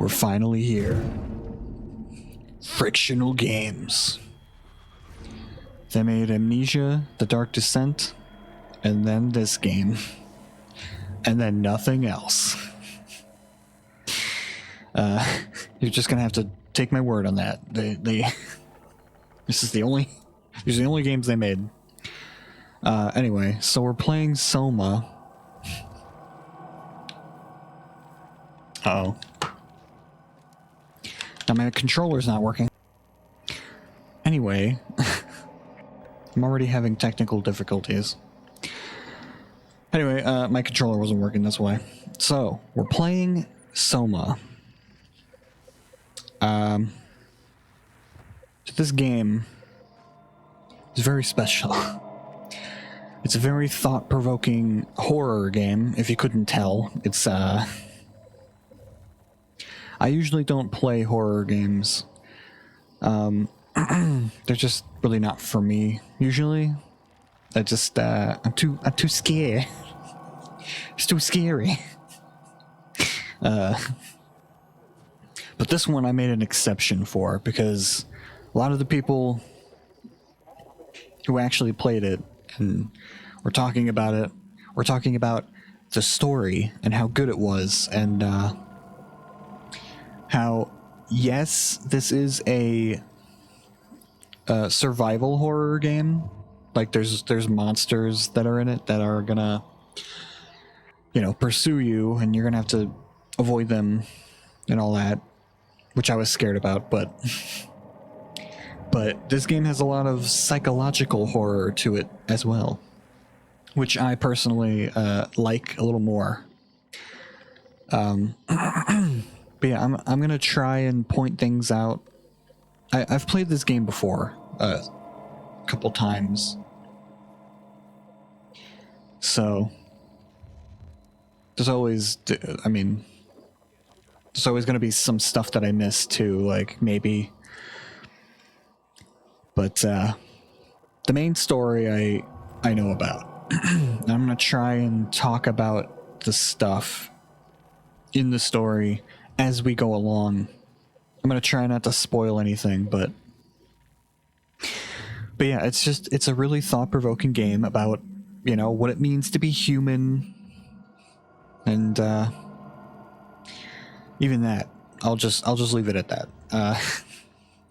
We're finally here. Frictional games. They made Amnesia, The Dark Descent, and then this game. And then nothing else. You're just gonna have to take my word on that. These are the only games they made. Anyway, so we're playing SOMA. Uh-oh. Now my controller's not working. Anyway, I'm already having technical difficulties. Anyway, my controller wasn't working, that's why. So, we're playing SOMA. This game is very special. It's a very thought-provoking horror game, if you couldn't tell. It's, I usually don't play horror games. They're just really not for me, usually. I'm too scared. It's too scary. But this one I made an exception for, because a lot of the people who actually played it and were talking about it were talking about the story and how good it was, and how, yes, this is a survival horror game. Like, there's monsters that are in it that are gonna, pursue you, and you're gonna have to avoid them and all that, which I was scared about, but this game has a lot of psychological horror to it as well, which I personally like a little more. But yeah, I'm gonna try and point things out. I've played this game before a couple times, so there's always going to be some stuff that I miss too, like maybe. But the main story I know about. I'm going to try and talk about the stuff in the story as we go along. I'm going to try not to spoil anything, but yeah, it's a really thought-provoking game about, what it means to be human. And even that, I'll just leave it at that. I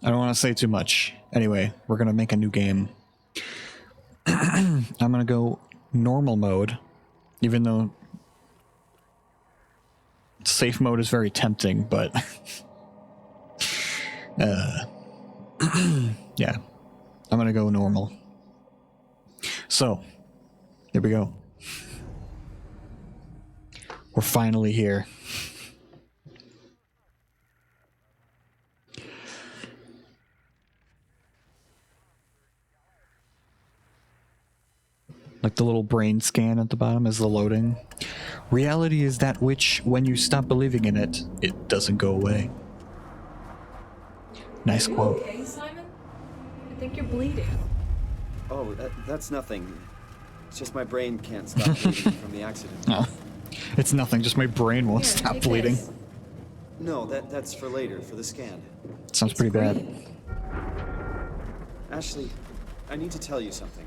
don't want to say too much. Anyway, we're gonna make a new game. I'm gonna go normal mode, even though safe mode is very tempting, but yeah, I'm gonna go normal. So, here we go. We're finally here. Like the little brain scan at the bottom is the loading. Reality is that which, when you stop believing in it, it doesn't go away. Nice quote. Okay, Simon? I think you're bleeding. Oh, that's nothing. It's just my brain can't stop bleeding from the accident. Oh, it's nothing, just my brain won't Here, stop take bleeding. this. No, that's for later, for the scan. Sounds It's pretty bad. great. Ashley, I need to tell you something.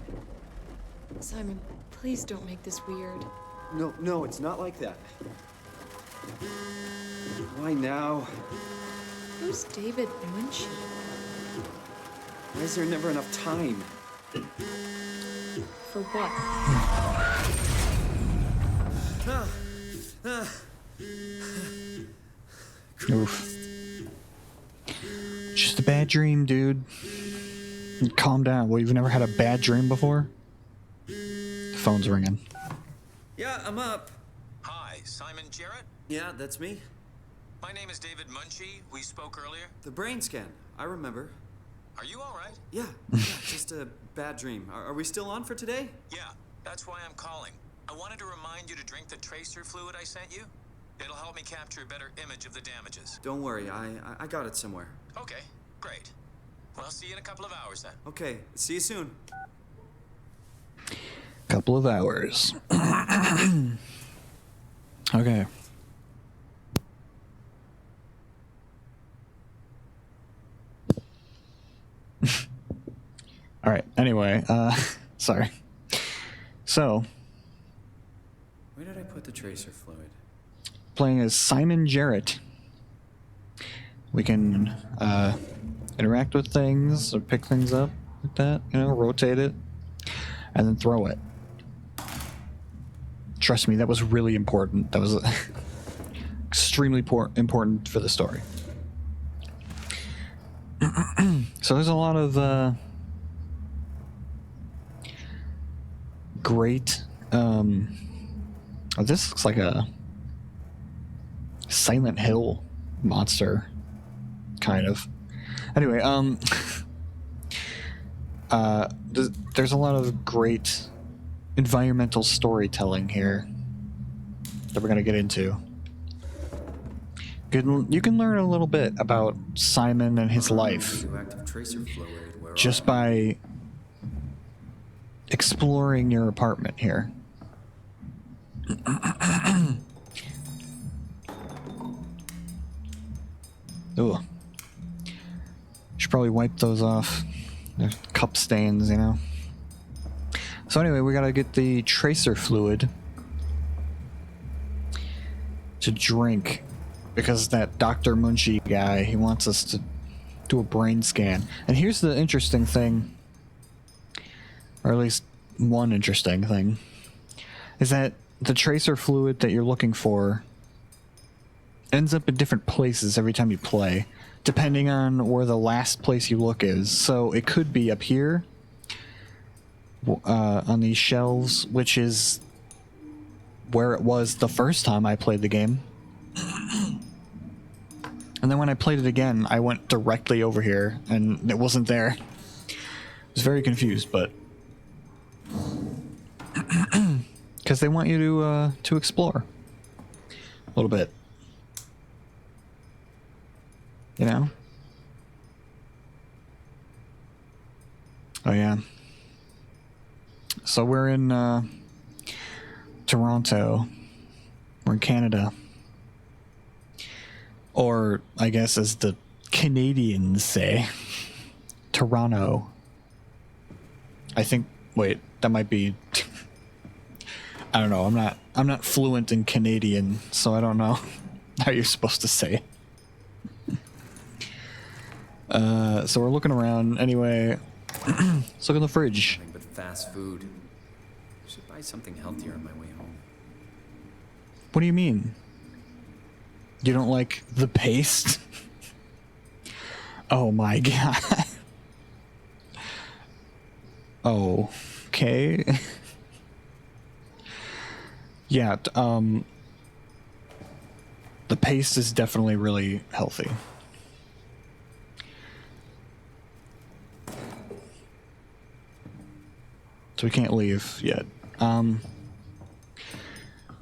Simon, please don't make this weird. No, it's not like that. Why now? Who's David Munchie? Why is there never enough time? For what? Oof. Just a bad dream, dude. Calm down. Well, you've never had a bad dream before? The phone's ringing. Yeah, I'm up. Hi, Simon Jarrett. Yeah, that's me. My name is David Munchie. We spoke earlier. The brain scan. I remember. Are you all right? Yeah, just a bad dream. Are we still on for today? Yeah, that's why I'm calling. I wanted to remind you to drink the tracer fluid I sent you. It'll help me capture a better image of the damages. Don't worry, I got it somewhere. Okay, great. Well, I'll see you in a couple of hours then. Okay, see you soon. Couple of hours. Okay. All right. Anyway, sorry. So, Where did I put the tracer fluid? playing as Simon Jarrett. We can interact with things or pick things up like that, you know, rotate it, and then throw it. Trust me, that was really important. That was extremely important for the story. So there's a lot of great. Oh, this looks like a Silent Hill monster, kind of. Anyway, there's a lot of great environmental storytelling here that we're gonna get into. You can learn a little bit about Simon and his life Radioactive tracer fluid. Where just by exploring your apartment here. Ooh. Should probably wipe those off. There's cup stains, you know. So anyway, we gotta get the tracer fluid to drink because that Dr. Munchie guy, he wants us to do a brain scan. And here's the interesting thing, or at least one interesting thing, is that the tracer fluid that you're looking for ends up in different places every time you play, depending on where the last place you look is. So it could be up here on these shelves, which is where it was the first time I played the game. And then when I played it again, I went directly over here, and it wasn't there. I was very confused, but because they want you to explore a little bit, you know. Oh yeah. So we're in Toronto. We're in Canada. Or, I guess as the Canadians say, Toronto. I think, wait, that might be... I don't know, I'm not fluent in Canadian, so I don't know how you're supposed to say it. So we're looking around. Anyway, let's look in the fridge. Nothing but fast food. Should buy something healthier on my way home. What do you mean? You don't like the paste? Oh my god. Okay. Yeah, the paste is definitely really healthy. So we can't leave yet.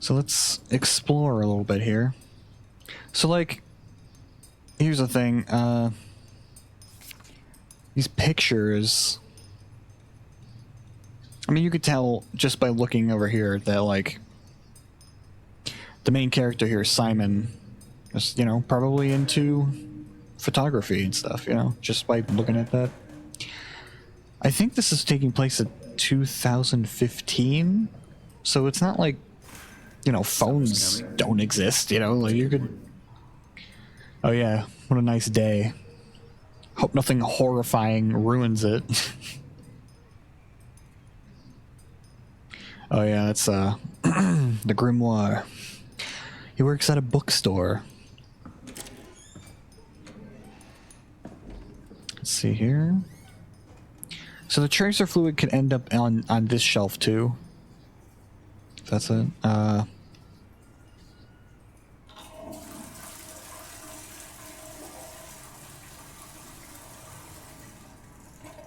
So let's explore a little bit here. So, like, here's the thing, these pictures, I mean, you could tell just by looking over here that, like, the main character here, Simon, is, you know, probably into photography and stuff, you know, just by looking at that. I think this is taking place in 2015, so it's not like, you know, phones don't exist, you know, like you could... Oh yeah, what a nice day. Hope nothing horrifying ruins it. Oh yeah, that's the grimoire. He works at a bookstore. Let's see here. So the tracer fluid could end up on this shelf too. That's it.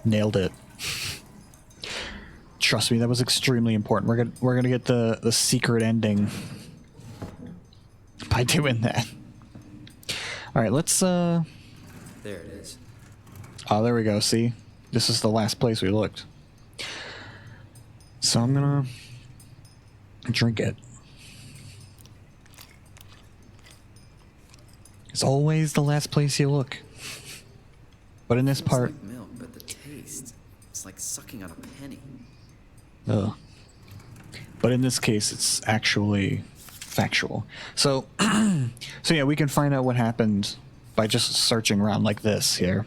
Nailed it. Trust me, that was extremely important. We're gonna get the secret ending by doing that. All right, let's There it is. Oh, there we go. See, this is the last place we looked. So I'm gonna drink it. It's always the last place you look. But in this part, Like milk, but the taste It's like sucking on a penny. Ugh. But in this case, it's actually factual. So, so yeah, we can find out what happened by just searching around like this here.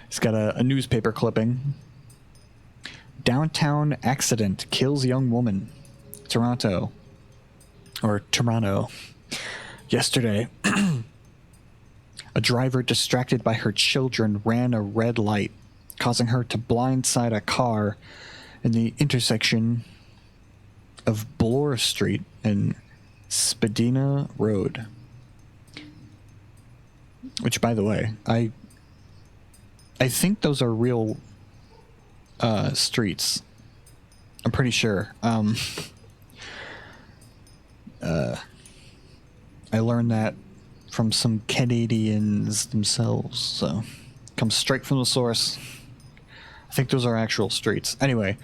It's got a newspaper clipping. Downtown accident kills young woman. Toronto. Or Toronto. Yesterday, a driver distracted by her children ran a red light, causing her to blindside a car in the intersection of Bloor Street and Spadina Road. Which, by the way, I think those are real streets. I'm pretty sure. I learned that from some Canadians themselves, so comes straight from the source. I think those are actual streets. Anyway,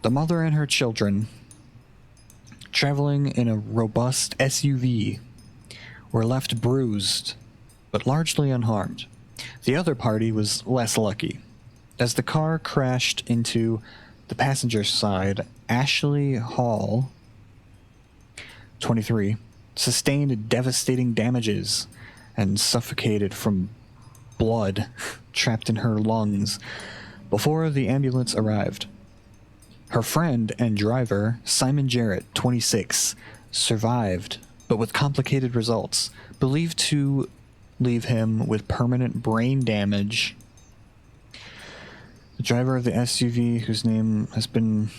the mother and her children, traveling in a robust SUV, were left bruised, but largely unharmed. The other party was less lucky, as the car crashed into the passenger side. Ashley Hall, 23, sustained devastating damages and suffocated from blood trapped in her lungs before the ambulance arrived. Her friend and driver, Simon Jarrett, 26, survived, but with complicated results, believed to leave him with permanent brain damage. The driver of the SUV, whose name has been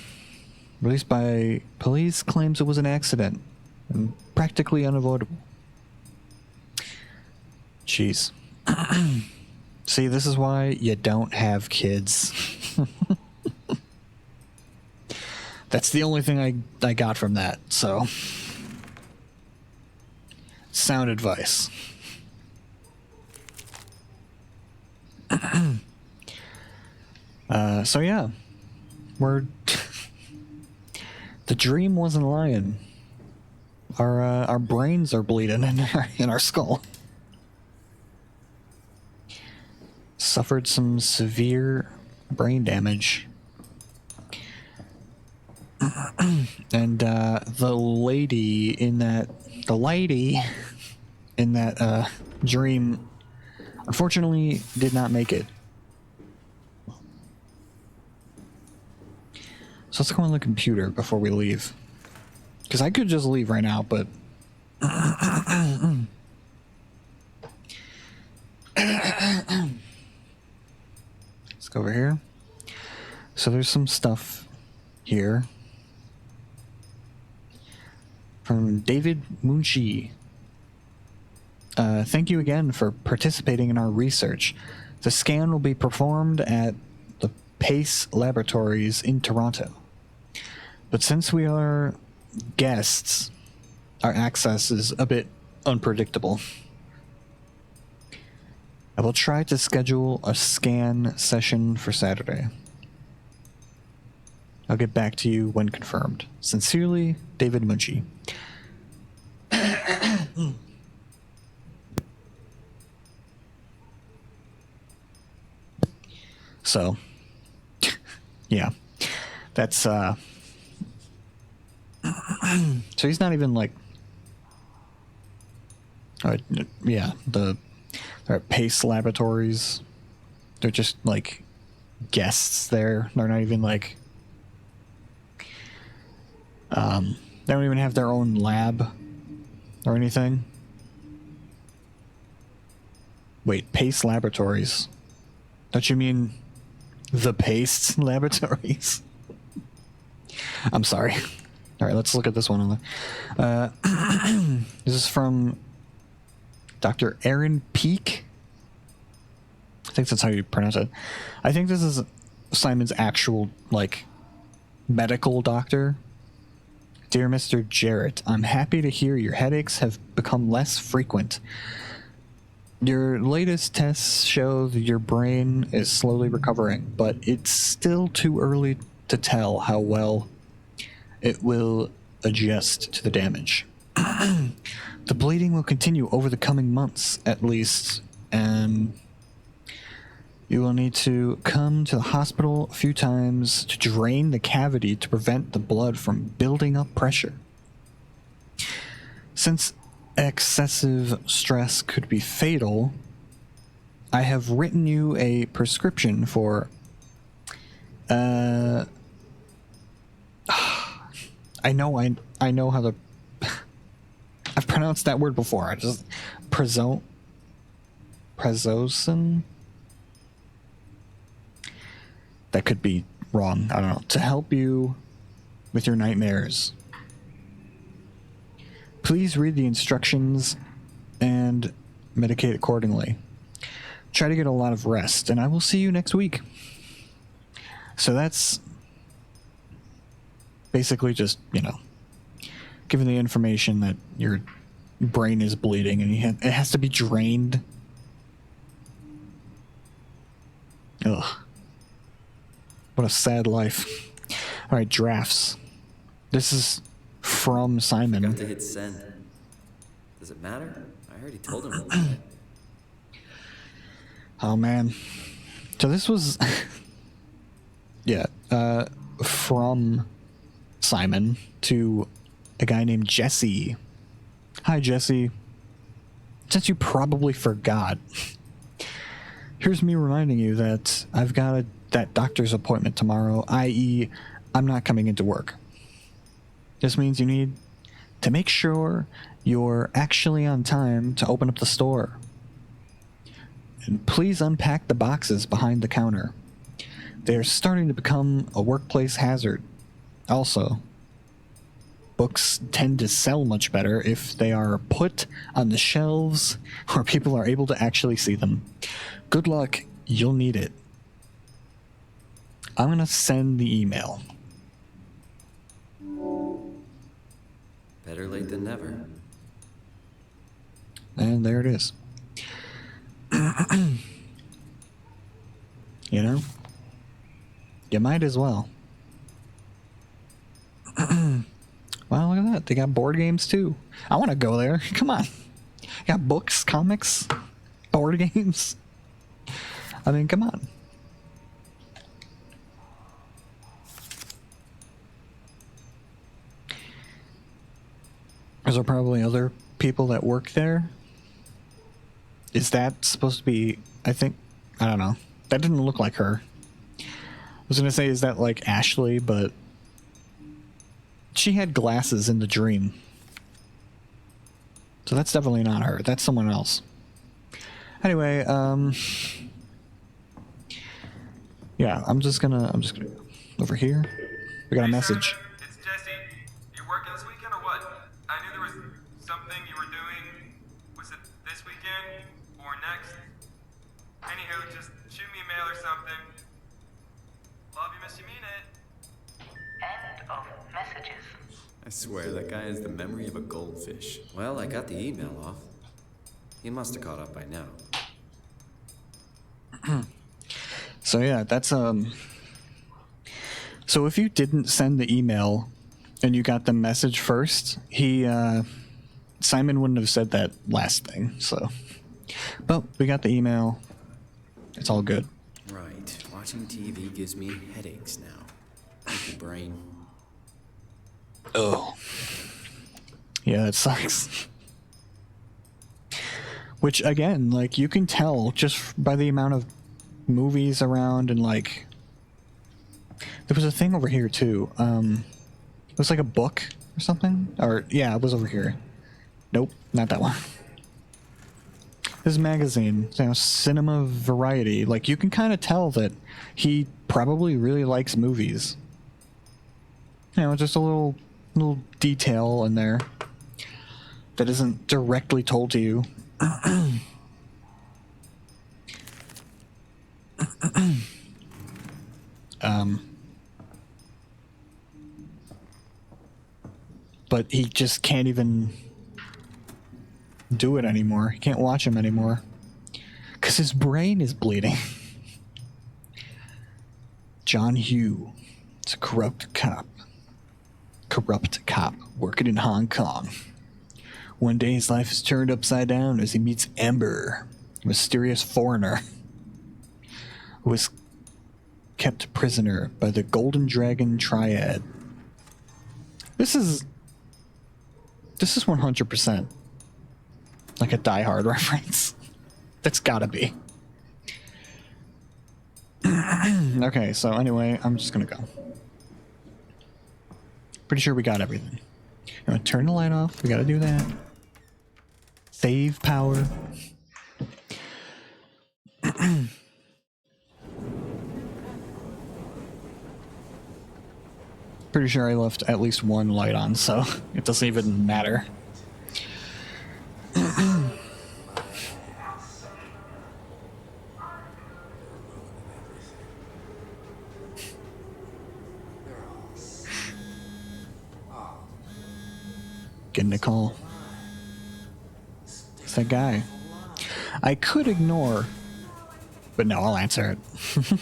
released by police, claims it was an accident and practically unavoidable. Jeez. See, this is why you don't have kids. That's the only thing I got from that, so. Sound advice. So yeah. The dream wasn't lying. Our brains are bleeding in our skull. Suffered some severe brain damage. And the lady in that dream unfortunately did not make it. So let's go on the computer before we leave. Because I could just leave right now, but let's go over here. So there's some stuff here from David Munshi. Thank you again for participating in our research. The scan will be performed at the Pace Laboratories in Toronto. But since we are guests, our access is a bit unpredictable. I will try to schedule a scan session for Saturday. I'll get back to you when confirmed. Sincerely, David Munchi. So, yeah, that's, so he's not even like, yeah, they're at Pace Laboratories. They're just like guests there. They're not even like, they don't even have their own lab or anything. Wait, Pace Laboratories. Don't you mean the Pace Laboratories? I'm sorry. All right, let's look at this one. This is from Dr. Aaron Peak. I think that's how you pronounce it. I think this is Simon's actual, like, medical doctor. Dear Mr. Jarrett, I'm happy to hear your headaches have become less frequent. Your latest tests show that your brain is slowly recovering, but it's still too early to tell how well it will adjust to the damage. The bleeding will continue over the coming months, at least, and You will need to come to the hospital a few times to drain the cavity to prevent the blood from building up pressure. Since excessive stress could be fatal, I have written you a prescription for I know how to I've pronounced that word before. I just Prazosin. That could be wrong. I don't know. To help you with your nightmares. Please read the instructions and medicate accordingly. Try to get a lot of rest, and I will see you next week. So that's basically just, given the information that your brain is bleeding and it has to be drained. Ugh. What a sad life. All right, drafts. This is from Simon. Got to hit send. Does it matter? I already told him to do it. Oh, man. So this was... yeah, from Simon to a guy named Jesse. Hi, Jesse. Since you probably forgot, here's me reminding you that I've got that doctor's appointment tomorrow, i.e., I'm not coming into work. This means you need to make sure you're actually on time to open up the store. And please unpack the boxes behind the counter. They're starting to become a workplace hazard. Also, books tend to sell much better if they are put on the shelves where people are able to actually see them. Good luck, you'll need it. I'm gonna send the email. Better late than never. And there it is. You might as well. Wow, look at that. They got board games too. I want to go there. Come on. Got books, comics, board games. I mean, come on. Is there probably other people that work there? Is that supposed to be, I don't know. That didn't look like her. I was going to say, is that like Ashley, but she had glasses in the dream. So that's definitely not her. That's someone else. Anyway, yeah, I'm just gonna over here. We got a message. Sir, it's Jesse. You're working this weekend or what? I knew there was something you were doing. Was it this weekend or next? Anywho, just shoot me a mail or something. Love you, miss you, mean it. End of messages. I swear, that guy has the memory of a goldfish. Well, I got the email off. He must have caught up by now. So yeah, that's so if you didn't send the email and you got the message first, Simon wouldn't have said that last thing, so. But we got the email. It's all good. Right. Watching TV gives me headaches now. Thank you, brain. Oh. Yeah, that sucks. Which, again, like, you can tell just by the amount of movies around and, like... There was a thing over here, too. It was like a book or something? Or, yeah, it was over here. Nope, not that one. This magazine, Cinema Variety. Like, you can kind of tell that he probably really likes movies. Just a little detail in there that isn't directly told to you. But he just can't even do it anymore. He can't watch him anymore because his brain is bleeding. John Hugh, it's a corrupt cop working in Hong Kong. One day his life is turned upside down as he meets Amber, a mysterious foreigner. who was kept prisoner by the Golden Dragon Triad. This is 100% like a Die Hard reference. That's gotta be. Okay, so anyway, I'm just gonna go. Pretty sure we got everything. I'm gonna turn the light off. We gotta do that. Save power. Pretty sure I left at least one light on, so it doesn't even matter. Getting a call. It's that guy. I could ignore, but no, I'll answer it.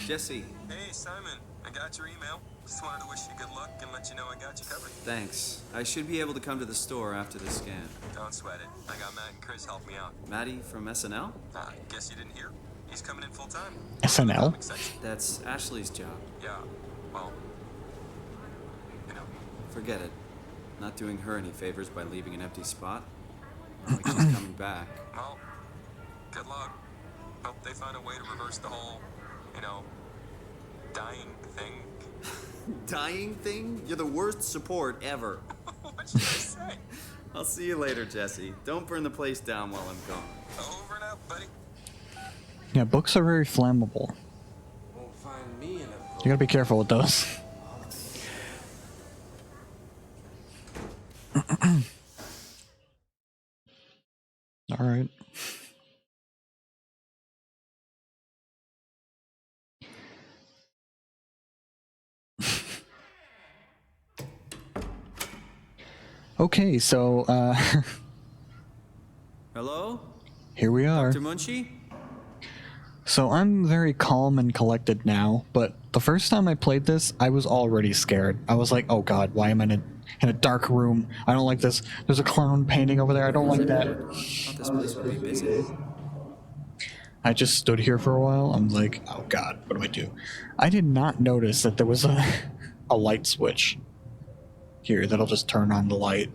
Jesse, Hey, Simon. I got your email. Just wanted to wish you good luck and let you know I got you covered. thanks. I should be able to come to the store after the scan. Don't sweat it. I got Matt and Chris help me out. Maddie from SNL? Guess you didn't hear? He's coming in full time. SNL? Comic section. That's Ashley's job. Yeah. Well, you know. Forget it. Not doing her any favors by leaving an empty spot. Not like she's coming back. Well, good luck. Hope they find a way to reverse the whole, dying thing. Dying thing? You're the worst support ever. What should I say? I'll see you later, Jesse. Don't burn the place down while I'm gone. Over and out, buddy. Yeah, books are very flammable. Won't find me in a You gotta be careful with those. All right. Okay, so Hello? here we are. Dr. Munchie? So I'm very calm and collected now, but the first time I played this, I was already scared. I was like, oh god, why am I in a dark room? I don't like this. There's a clown painting over there. I don't like that. Thought this place would be busy. I just stood here for a while. I'm like, oh god, what do I do? I did not notice that there was a light switch here that'll just turn on the light.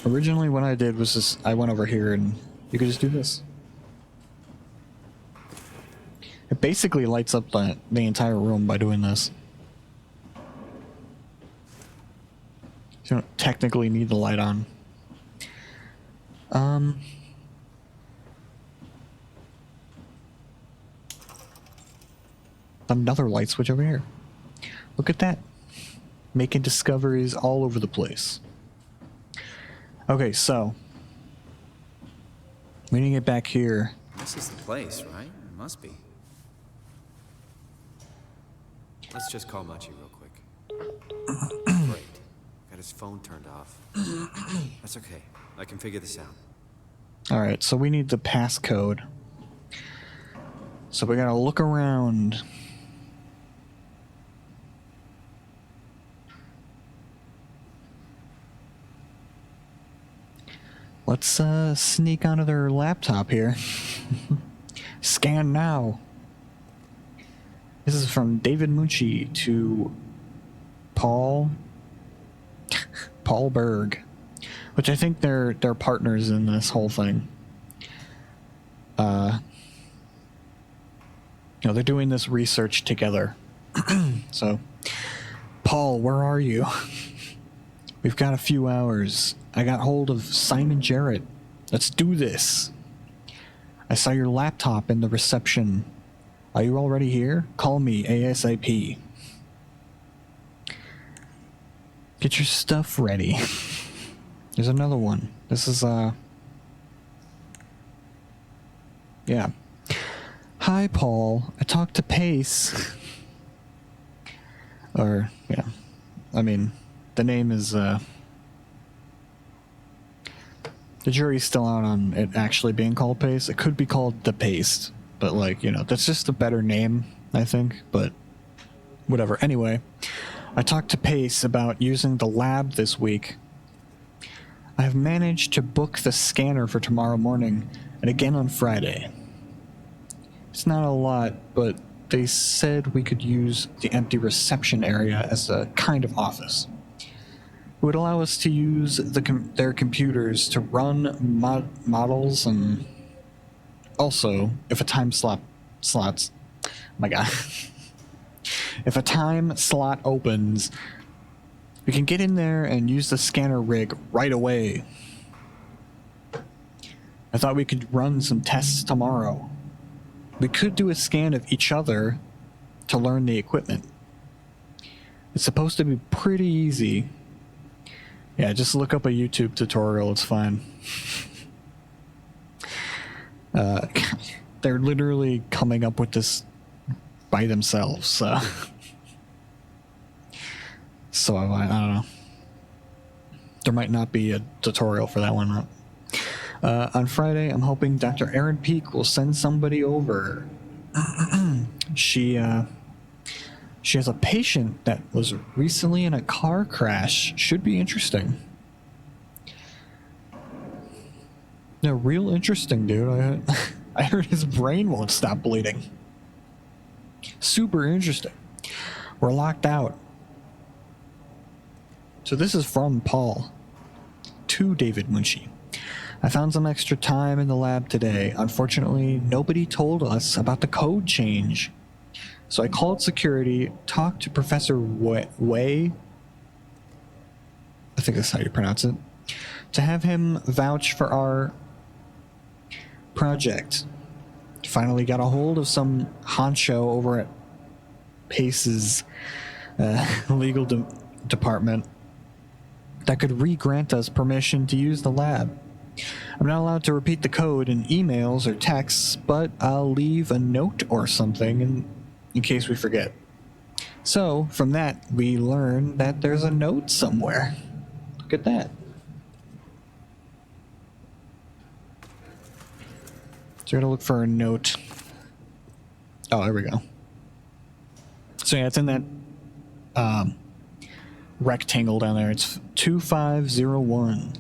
Originally what I did was just, I went over here and you could just do this. It basically lights up the entire room by doing this. You don't technically need the light on. Another light switch over here. Look at that. Making discoveries all over the place. Okay, so we need to get back here. This is the place, right? It must be. Let's just call Munchie real quick. Great. Got his phone turned off. That's okay. I can figure this out. All right, so we need the passcode. So we gotta look around. Let's sneak onto their laptop here. Scan now. This is from David Munchie to Paul Berg, which I think they're partners in this whole thing. They're doing this research together. So, Paul, where are you? We've got a few hours. I got hold of Simon Jarrett. Let's do this. I saw your laptop in the reception. Are you already here? Call me ASAP. Get your stuff ready. There's another one. This is, yeah. Hi, Paul. I talked to Pace. Or, yeah. I mean, the name is, the jury's still out on it actually being called Pace. It could be called The Paste, but that's just a better name, I think, but whatever. Anyway, I talked to Pace about using the lab this week. I have managed to book the scanner for tomorrow morning. and again on Friday. It's not a lot, but they said we could use the empty reception area as a kind of office. It would allow us to use their computers to run models, and also, if a time slots, oh my god, if a time slot opens, we can get in there and use the scanner rig right away. I thought we could run some tests tomorrow. We could do a scan of each other to learn the equipment. It's supposed to be pretty easy. Yeah, just look up a YouTube tutorial, it's fine. They're literally coming up with this by themselves, so... So, I don't know. There might not be a tutorial for that one. On Friday, I'm hoping Dr. Erin Peak will send somebody over. She has a patient that was recently in a car crash. Should be interesting. Yeah, real interesting, dude. I heard his brain won't stop bleeding. Super interesting. We're locked out. So this is from Paul to David Munchie. I found some extra time in the lab today. Unfortunately, nobody told us about the code change. So I called security, talked to Professor Way, I think that's how you pronounce it, to have him vouch for our project. Finally got a hold of some honcho over at Pace's legal department that could re-grant us permission to use the lab. I'm not allowed to repeat the code in emails or texts, but I'll leave a note or something in case we forget. So, from that, we learn that there's a note somewhere. Look at that. So we're gonna look for a note. Oh, there we go. So yeah, it's in that rectangle down there. It's 2501.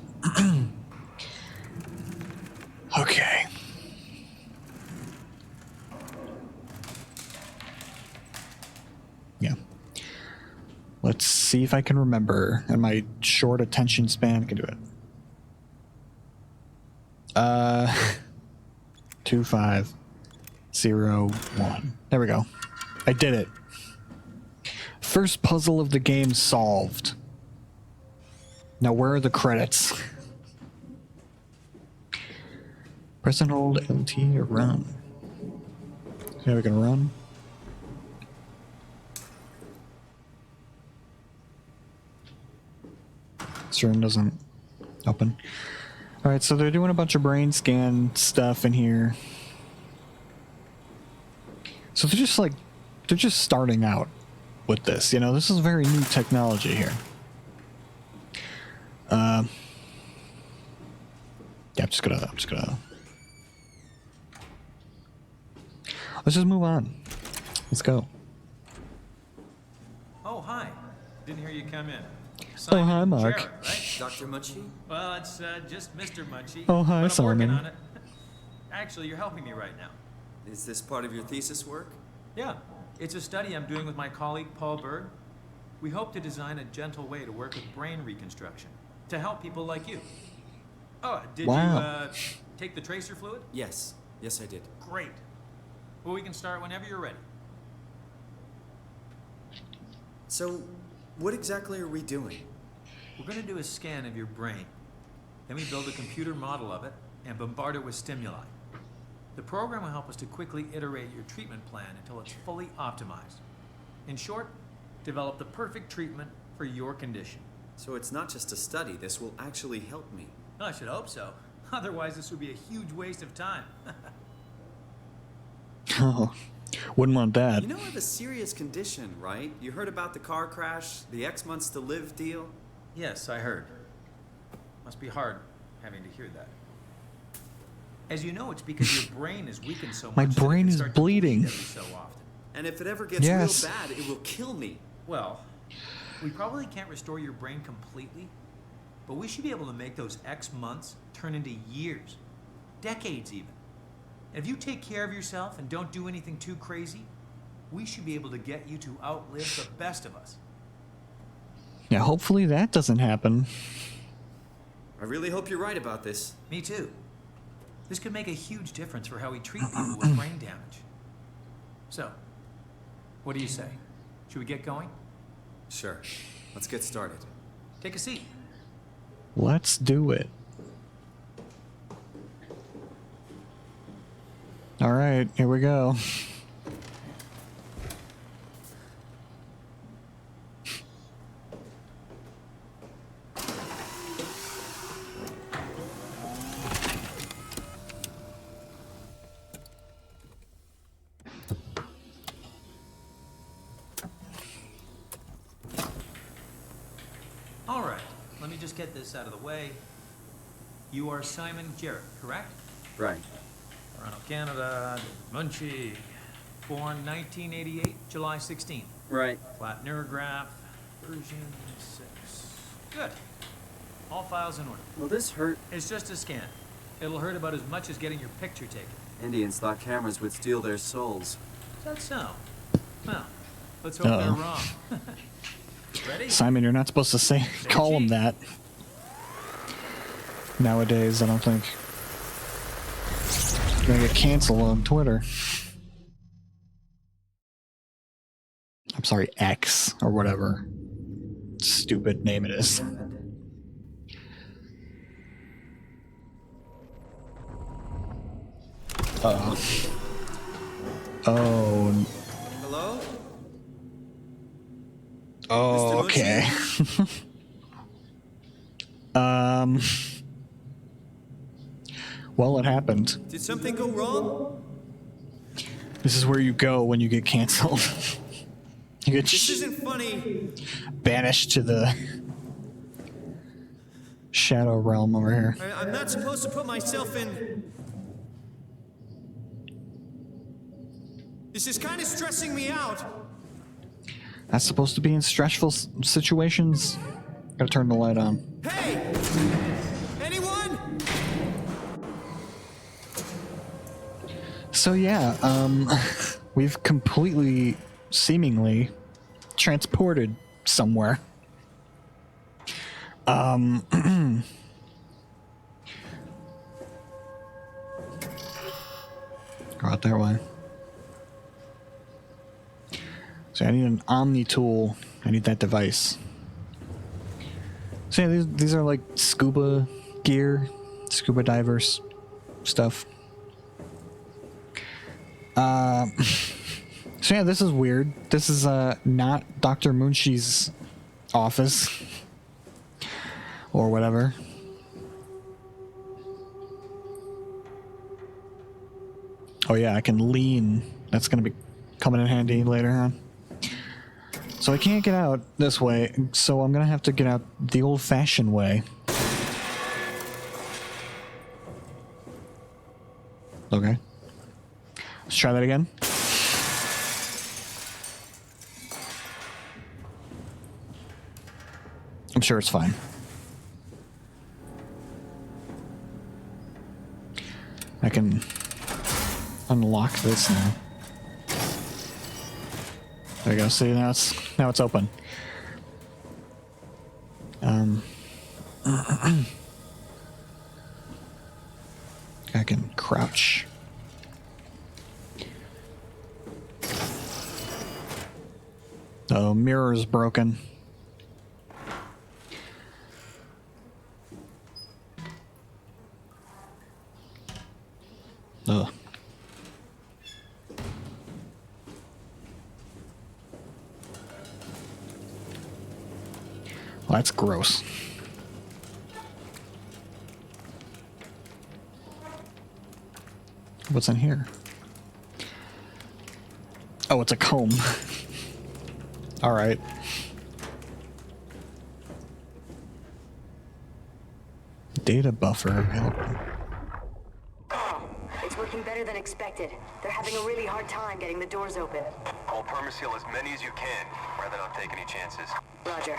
Okay. Yeah. Let's see if I can remember. And my short attention span can do it. 2501. There we go. I did it. First puzzle of the game solved. Now where are the credits? Press and hold LT to run. Okay, we can run. This room doesn't open. Alright, so they're doing a bunch of brain scan stuff in here. So they're just starting out with this, you know, this is very new technology here. Yeah, I'm just gonna let's just move on. Let's go. Oh, hi. Didn't hear you come in. Oh, hi, Mark. Jarrett, right? Dr. Munchie? Well, it's just Mr. Munchie. Oh, hi, but I'm Simon. working on it. Actually, you're helping me right now. Is this part of your thesis work? Yeah, it's a study I'm doing with my colleague Paul Berg. We hope to design a gentle way to work with brain reconstruction to help people like you. Oh, did Wow. you take the tracer fluid? Yes. Yes, I did. Great. Well, we can start whenever you're ready. So, what exactly are we doing? We're going to do a scan of your brain. Then we build a computer model of it and bombard it with stimuli. The program will help us to quickly iterate your treatment plan until it's fully optimized. In short, develop the perfect treatment for your condition. So it's not just a study, this will actually help me. I should hope so. Otherwise, this would be a huge waste of time. Oh, wouldn't want that. You know I have a serious condition, right? You heard about the car crash, the X months to live deal? Yes, I heard. Must be hard having to hear that. As you know, it's because your brain is weakened so much. My that it brain can is start to bleed bleeding. every so often. And if it ever gets Yes. real bad, it will kill me. Well, we probably can't restore your brain completely, but we should be able to make those X months turn into years. decades even. And if you take care of yourself and don't do anything too crazy, we should be able to get you to outlive the best of us. Yeah, hopefully that doesn't happen. I really hope you're right about this. Me too. This could make a huge difference for how we treat people with brain damage. So, what do you say? Should we get going? Sure. Let's get started. Take a seat. Let's do it. All right, here we go. All right, let me just get this out of the way. You are Simon Jarrett, correct? Right. Toronto, Canada, Munchie. Born 1988, July 16th. Right. Flat neurograph, version 6. Good. All files in order. Will this hurt? It's just a scan. It'll hurt about as much as getting your picture taken. Indians thought cameras would steal their souls. Is that so? Well, let's hope they're wrong. Ready? Simon, you're not supposed to call him that. Nowadays, I don't think. You're gonna get canceled on Twitter. I'm sorry, X or whatever stupid name it is. Oh. Hello? Oh, Mr. okay. Well, it happened. Did something go wrong? This is where you go when you get canceled. You get This isn't funny. banished to the shadow realm over here. I'm not supposed to put myself in. This is kind of stressing me out. That's supposed to be in stressful situations. Gotta turn the light on. Hey! Anyone? So yeah, we've completely, seemingly, transported somewhere. Go out that way. So I need an Omni tool. I need that device. So yeah, these are like scuba gear, scuba divers stuff. So yeah, this is weird. This is not Dr. Munchie's office or whatever. Oh yeah, I can lean. That's gonna be coming in handy later on. So I can't get out this way, so I'm gonna have to get out the old-fashioned way. Okay. Let's try that again. I'm sure it's fine. I can unlock this now. There you go. See, now it's open. I can crouch. Oh, mirror is broken. Ugh. Well, that's gross. What's in here? Oh, it's a comb. All right. Data buffer available. It's working better than expected. They're having a really hard time getting the doors open. I'll permaseal as many as you can, rather not take any chances. Roger.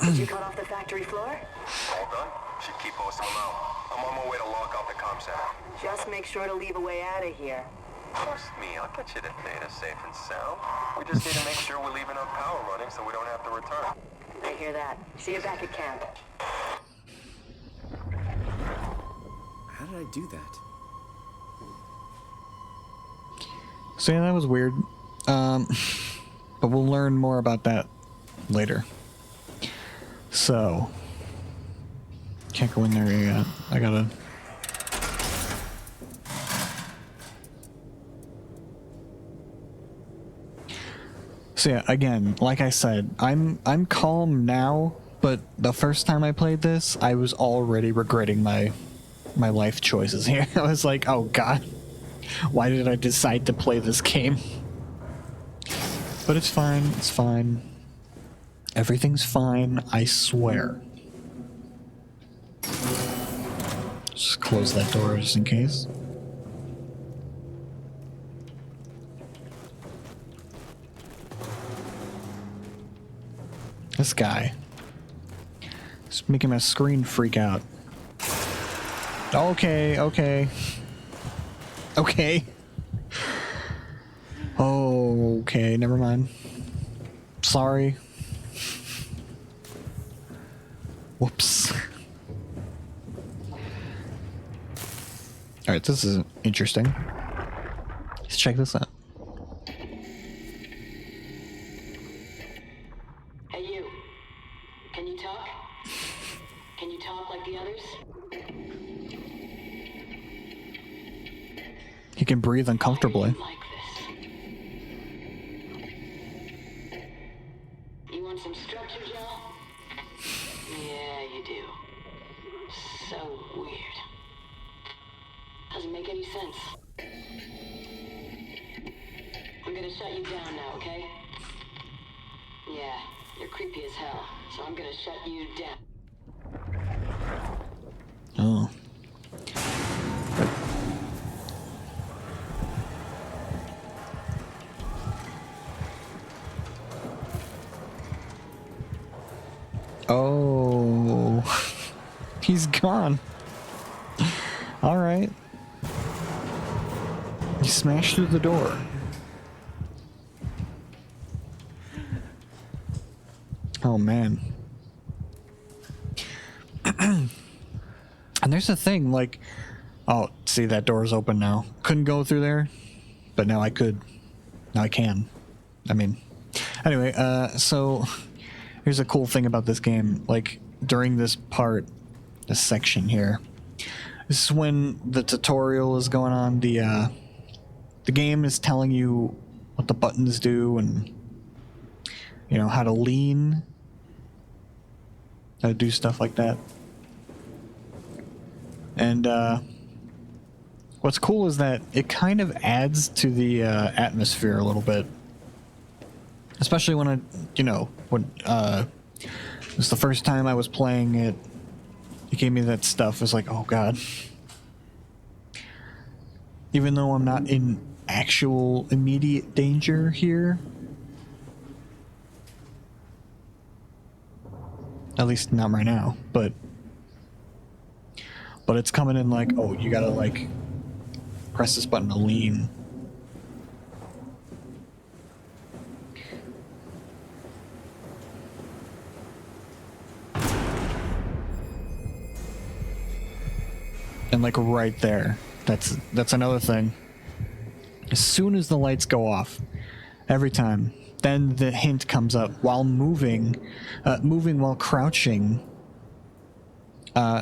Did you cut off the factory floor? All done? Should keep most of them out. I'm on my way to lock off the comm center. Just make sure to leave a way out of here. Trust me, I'll get you to data safe and sound. We just need to make sure we're leaving our power running so we don't have to return. I hear that. See you back at camp. How did I do that? So yeah, that was weird. But we'll learn more about that later. So, can't go in there yet. I gotta. So yeah, again, like I said, I'm calm now, but the first time I played this, I was already regretting my life choices here. I was like, oh god, why did I decide to play this game? But it's fine, it's fine. Everything's fine, I swear. Just close that door just in case. This guy. It's making my screen freak out. Okay, okay. Okay. Okay, never mind. Sorry. Whoops. Alright, this is interesting. Let's check this out. Hey, you. Can you talk? Can you talk like the others? He can breathe uncomfortably. Like this. You want some structure, Joe? Yeah, you do. So weird. Doesn't make any sense. I'm gonna shut you down now, okay? Yeah, you're creepy as hell, so I'm gonna shut you down. Oh. Oh. He's gone. Alright. He smashed through the door. Oh man. And there's the thing, like, oh, see, that door's open now. Couldn't go through there, but now I could. Now I can. I mean, anyway, so here's a cool thing about this game. Like, during this part, this section here, this is when the tutorial is going on. The game is telling you what the buttons do and, you know, how to lean, how to do stuff like that. And what's cool is that it kind of adds to the atmosphere a little bit. Especially when it was the first time I was playing it, it gave me that stuff. It was like, oh god. Even though I'm not in actual immediate danger here, at least not right now, but it's coming in like, oh, you gotta like press this button to lean. And like right there, that's another thing. As soon as the lights go off, every time, then the hint comes up while moving while crouching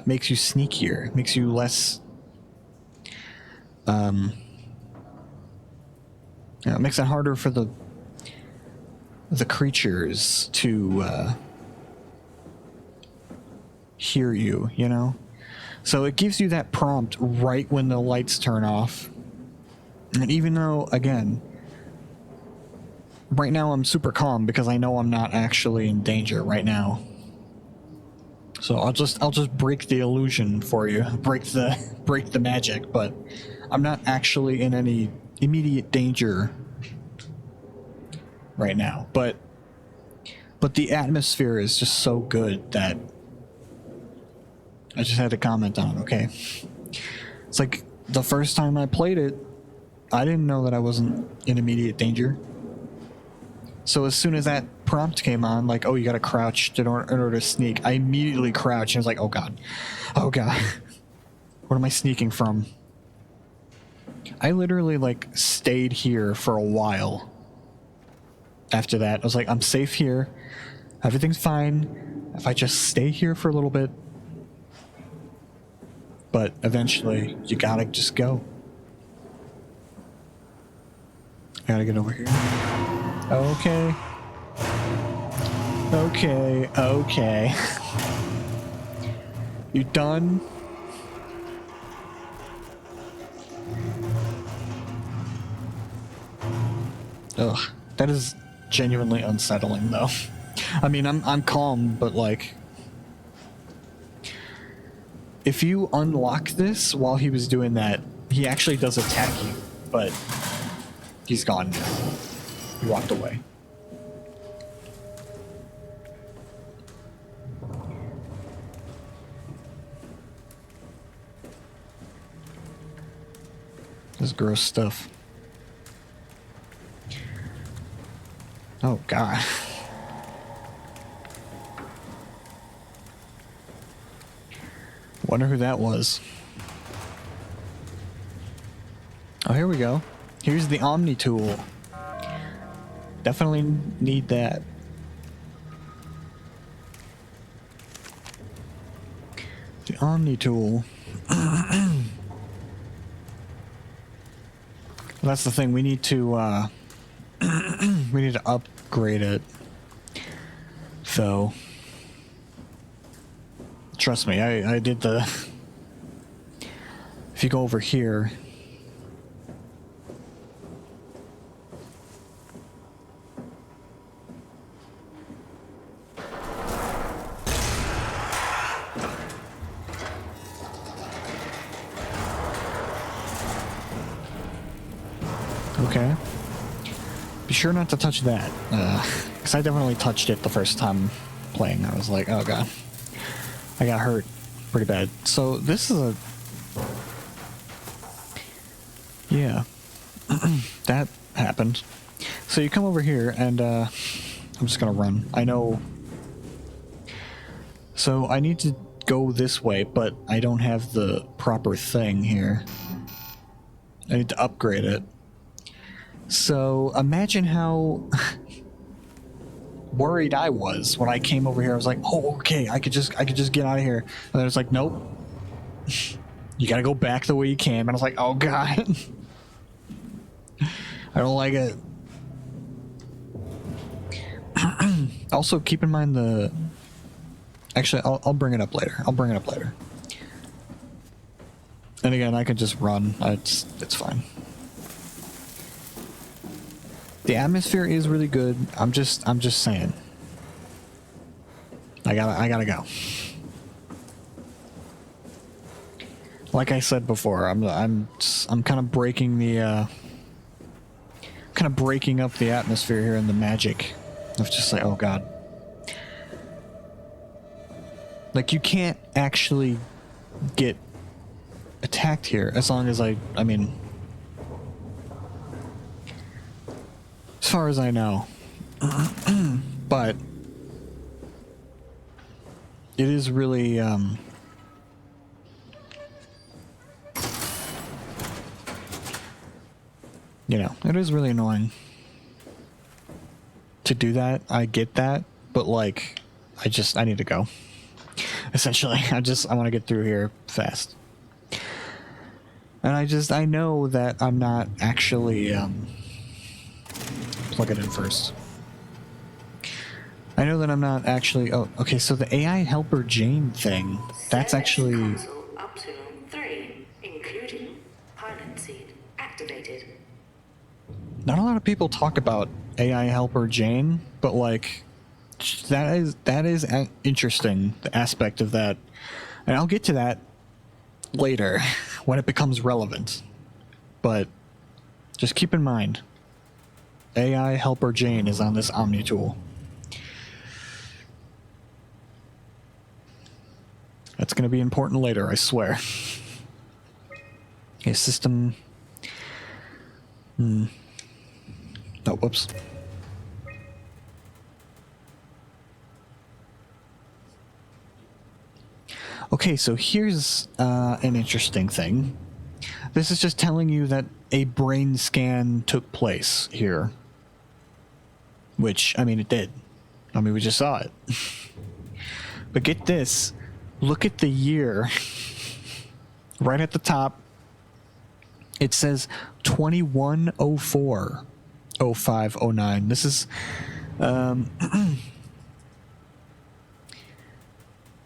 makes you sneakier, makes you less, it makes it harder for the creatures to hear you, you know? So it gives you that prompt right when the lights turn off. And even though, again, right now I'm super calm because I know I'm not actually in danger right now. So I'll just break the illusion for you, break the magic, but I'm not actually in any immediate danger right now. But the atmosphere is just so good that I just had to comment on it, okay? It's like, the first time I played it, I didn't know that I wasn't in immediate danger. So as soon as that prompt came on, like, oh, you gotta crouch in order to sneak, I immediately crouched and I was like, oh god. Oh god. What am I sneaking from? I literally, like, stayed here for a while. After that, I was like, I'm safe here. Everything's fine. If I just stay here for a little bit. But eventually, you gotta just go. I gotta get over here. Okay. Okay, okay. You done? Ugh, that is genuinely unsettling, though. I mean, I'm calm, but like, if you unlock this while he was doing that, he actually does attack you, but he's gone now. He walked away. This gross stuff. Oh god. Wonder who that was. Oh, here we go. Here's the Omni tool. Definitely need that. The Omni tool. That's the thing. We need to we need to upgrade it. So trust me, I did the. If you go over here. Okay. Be sure not to touch that, because I definitely touched it the first time playing. I was like, oh god. I got hurt pretty bad. So this is a... Yeah. That happened. So you come over here and, I'm just gonna run. I know... So I need to go this way, but I don't have the proper thing here. I need to upgrade it. So imagine how worried I was when I came over here. I was like, "Oh, okay, I could just get out of here." And then it's like, "Nope, you gotta go back the way you came." And I was like, "Oh god, I don't like it." Also, keep in mind the. Actually, I'll bring it up later. I'll bring it up later. And again, I could just run. It's fine. The atmosphere is really good. I'm just saying. I gotta go. Like I said before, I'm kind of breaking the kind of breaking up the atmosphere here and the magic of just like, oh god. Like you can't actually get attacked here as long as I mean, as far as I know. But it is really you know, it is really annoying to do that. I get that, but like I need to go. Essentially, I want to get through here fast. And I know that I'm not actually plug it in first. I know that I'm not actually. Oh, okay. So the AI helper Jane thing. That's actually. Up to 3, including pilot seat activated. Not a lot of people talk about AI helper Jane, but like, that is interesting. The aspect of that, and I'll get to that later when it becomes relevant. But just keep in mind, AI helper Jane is on this Omni tool. That's going to be important later, I swear. Okay, system... Oh, whoops. Okay, so here's an interesting thing. This is just telling you that a brain scan took place here. Which, I mean, it did. I mean, we just saw it. But get this. Look at the year. Right at the top. It says 2104. 05, 09. This is... they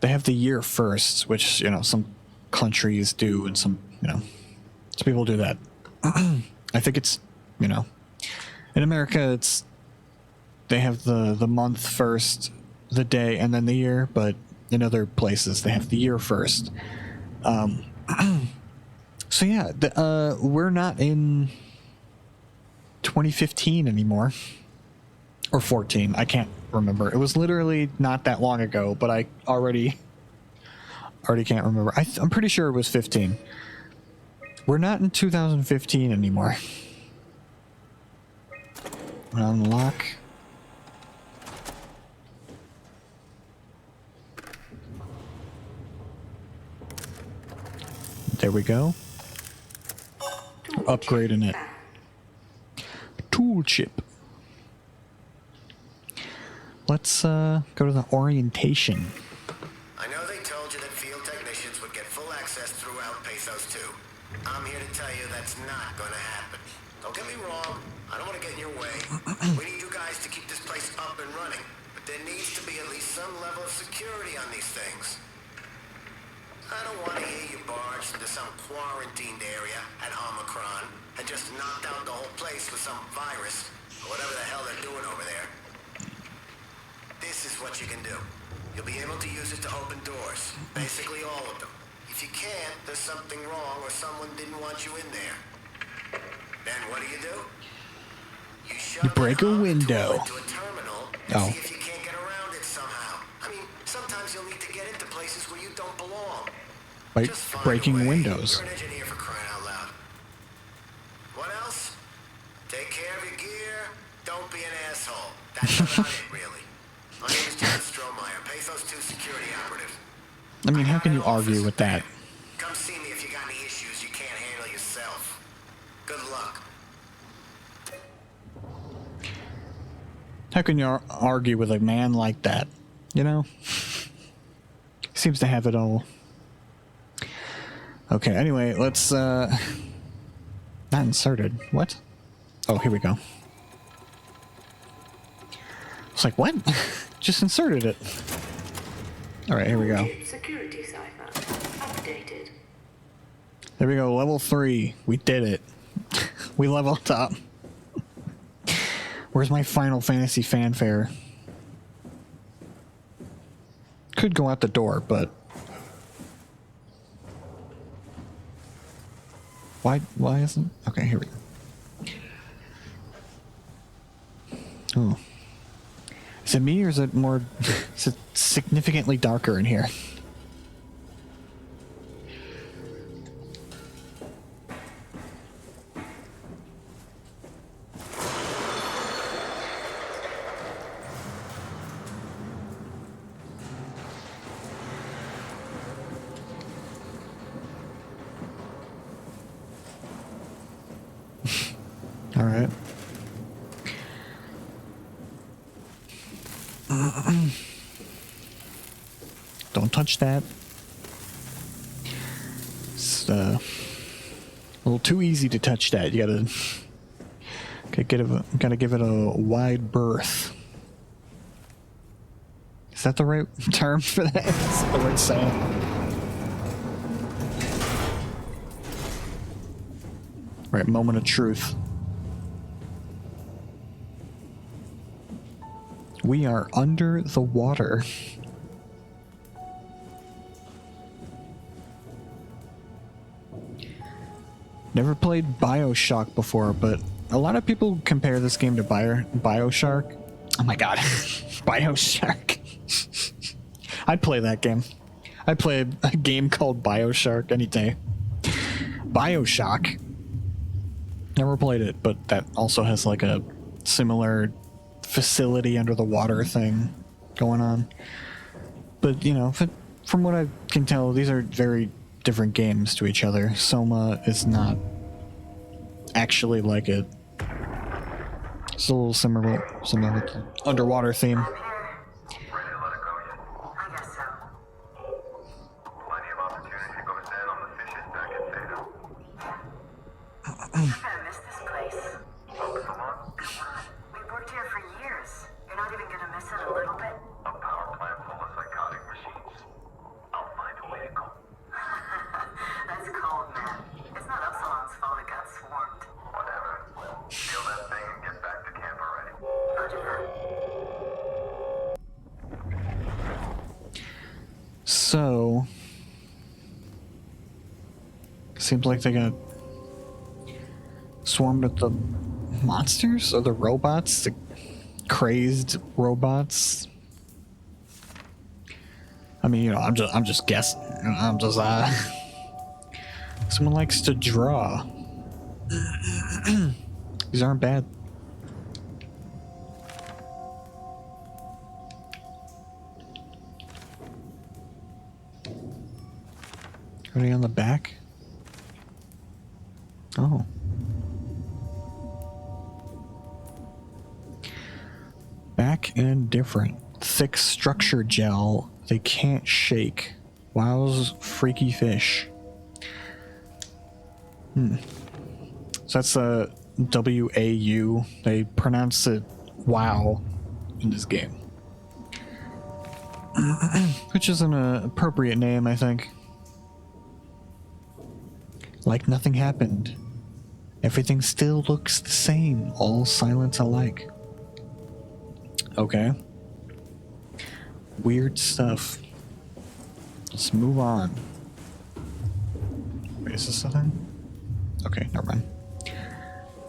have the year first, which, you know, some countries do, and some people do that. I think it's, you know, in America, it's, they have the month first, the day, and then the year, but in other places, they have the year first. So yeah, we're not in 2015 anymore. Or 14, I can't remember. It was literally not that long ago, but I already can't remember. I'm pretty sure it was 15. We're not in 2015 anymore. Unlock. There we go. Upgrading it. Tool chip. Let's go to the orientation. I know they told you that field technicians would get full access throughout Pesos 2. I'm here to tell you that's not going to happen. Don't get me wrong, I don't want to get in your way. We need you guys to keep this place up and running, but there needs to be at least some level of security on these things. I don't want to hear you barged into some quarantined area at Omicron and just knocked out the whole place with some virus, or whatever the hell they're doing over there. This is what you can do. You'll be able to use it to open doors. Basically all of them. If you can't, there's something wrong or someone didn't want you in there. Then what do? You shove break a window. into a terminal and see if you can't get around it somehow. I mean, sometimes you'll need to get into places where you don't belong. By Just find breaking a way. windows. You're an engineer for crying out loud. What else? Take care of your gear. Don't be an asshole. That's about it, really. My name is John Strohmeyer, Pathos 2 security operative. I mean, how can you argue with that? Come see me if you got any issues you can't handle yourself. Good luck. How can you argue with a man like that? You know? Seems to have it all. Okay, anyway, let's, not inserted. What? Oh, here we go. It's like, what? Just inserted it. Alright, here we go. Security cipher updated. There we go, level 3. We did it. We leveled up. Where's my Final Fantasy fanfare? Could go out the door, but... Why isn't... Okay, here we go. Oh. Is it me or is it more... is it significantly darker in here? All right. Don't touch that. It's a little too easy to touch that. You gotta give it a wide berth. Is that the right term for that? Is that the right saying? Right, moment of truth. We are under the water. Never played BioShock before, but a lot of people compare this game to BioShock. Oh my god. BioShock. I'd play that game. I play a game called BioShock any day. BioShock. Never played it, but that also has like a similar facility under the water thing going on. But, you know, from what I can tell, these are very different games to each other. SOMA is not actually like it. It's a little similar with the underwater theme. Ready to let it go yet? I guess so. Plenty of opportunity to go stand on the fishes back at Theta. I'm gonna miss this place. Focus along. Come on. We've worked here for years. You're not even gonna miss it a little bit? A power plant full of psychotic machines. I'll find a way to go. That's cold, man. It's not Upsilon's fault it got swarmed. Whatever. Steal that thing and get back to camp already. Roger that. So, seems like they got swarmed with the monsters or the robots, the crazed robots. I mean, you know, I'm just guessing. I'm just someone likes to draw. These aren't bad. Are they on the back? Oh. Back and different. Thick structure gel. They can't shake. Wow's freaky fish. So that's a W-A-U. They pronounce it wow in this game. Which is an appropriate name, I think. Like nothing happened. Everything still looks the same. All silence alike. Okay. Weird stuff. Let's move on. Wait, is this the thing? Okay, never mind.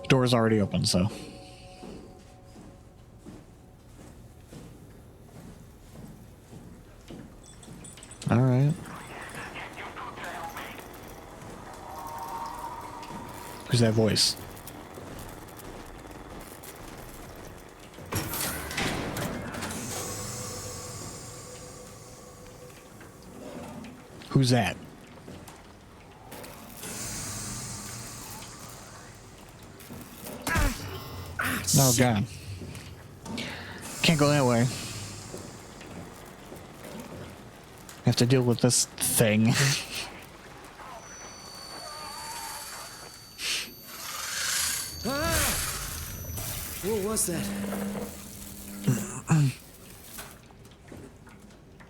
Door's already open, so. Alright. Who's that voice? Who's that? Oh god. Can't go that way. Have to deal with this thing. What was that?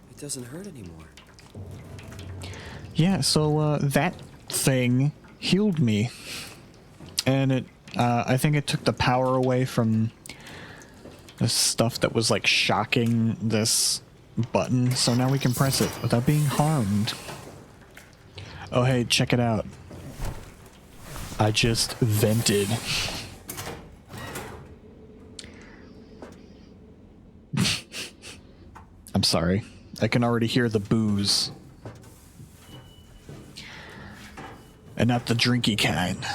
It doesn't hurt anymore. Yeah, so that thing healed me. And it I think it took the power away from the stuff that was like shocking this button, so now we can press it without being harmed. Oh hey, check it out. I just vented. I'm sorry. I can already hear the booze. And not the drinky kind.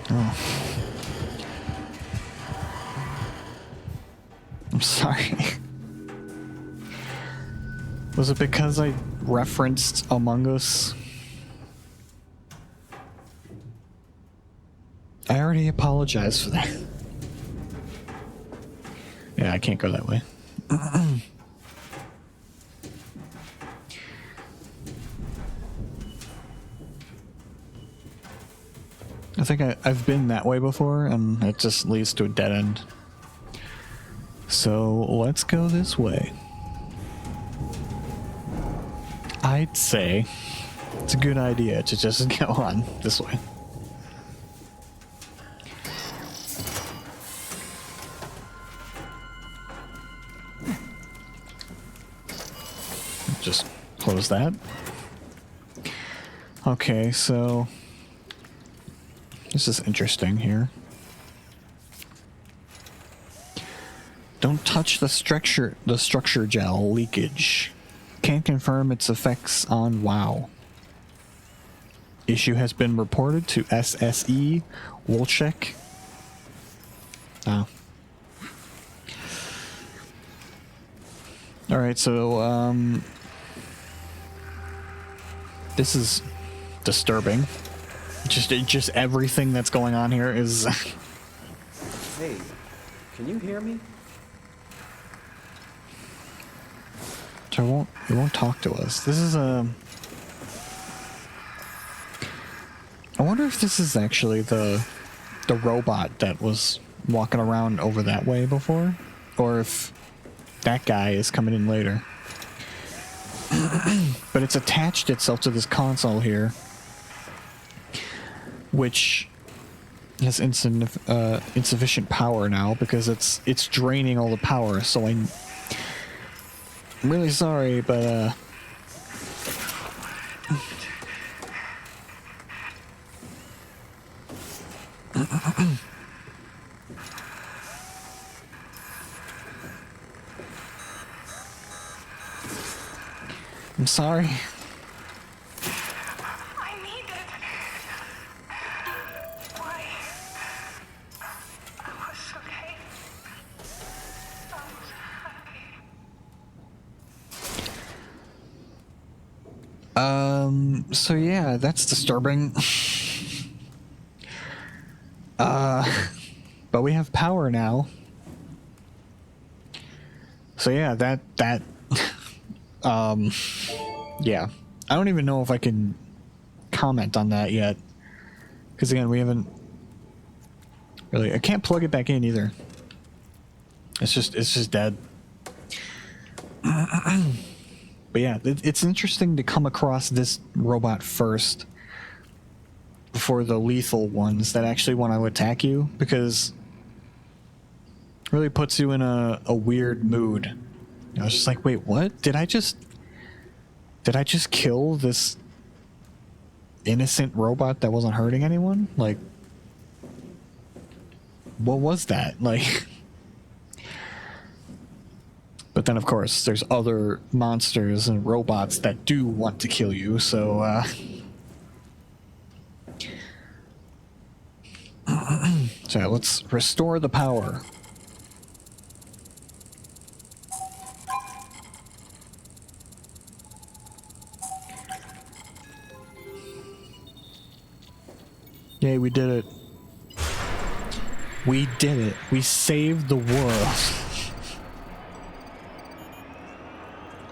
Oh. I'm sorry. Was it because I referenced Among Us? I already apologized for that. Yeah, I can't go that way. I think I've been that way before, and it just leads to a dead end. So let's go this way. I'd say it's a good idea to just go on this way. just close that. Okay, so this is interesting here. Don't touch the structure gel leakage. Can't confirm its effects on WoW. Issue has been reported to SSE Wolchek. Oh. Alright, so, this is disturbing. Just everything that's going on here is... Hey, can you hear me? It won't talk to us. This is a... I wonder if this is actually the robot that was walking around over that way before, or if that guy is coming in later. But it's attached itself to this console here, which has insufficient power now because it's draining all the power. So I'm really sorry, but I'm sorry. I need it. Why? I was okay. I was happy. So yeah, that's disturbing. But we have power now. So yeah, that yeah. I don't even know if I can comment on that yet. Because again, we haven't really... I can't plug it back in either. It's just dead. But yeah, it's interesting to come across this robot first before the lethal ones that actually want to attack you, because it really puts you in a weird mood. I was just like, wait, what? Did I just kill this innocent robot that wasn't hurting anyone? Like, what was that? Like, but then of course there's other monsters and robots that do want to kill you, so so let's restore the power. Yay, we did it. We did it. We saved the world.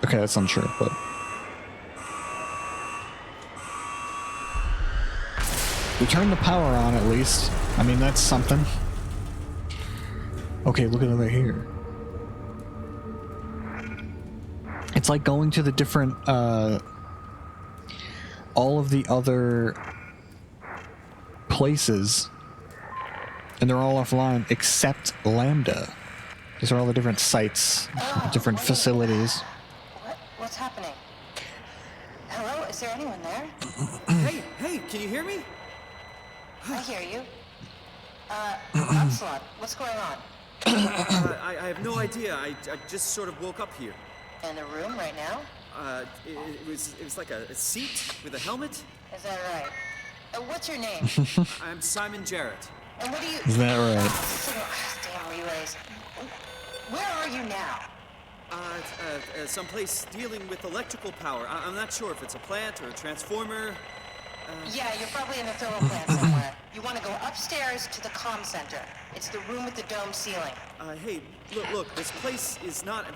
Okay, that's untrue, but... we turned the power on, at least. I mean, that's something. Okay, look at over here. It's like going to the different, all of the other places, and they're all offline except Lambda. These are all the different sites, different facilities. What's happening? Hello? Is there anyone there? Hey, can you hear me? I hear you. Upsilon, what's going on? I have no idea. I just sort of woke up here. In the room right now? It was like a seat with a helmet. Is that right? What's your name? I'm Simon Jarrett. And what do you... Is that right? Damn relays. Where are you now? Someplace dealing with electrical power. I'm not sure if it's a plant or a transformer. Yeah, you're probably in the thermal plant somewhere. You want to go upstairs to the comm center. It's the room with the dome ceiling. Hey, look, this place is not...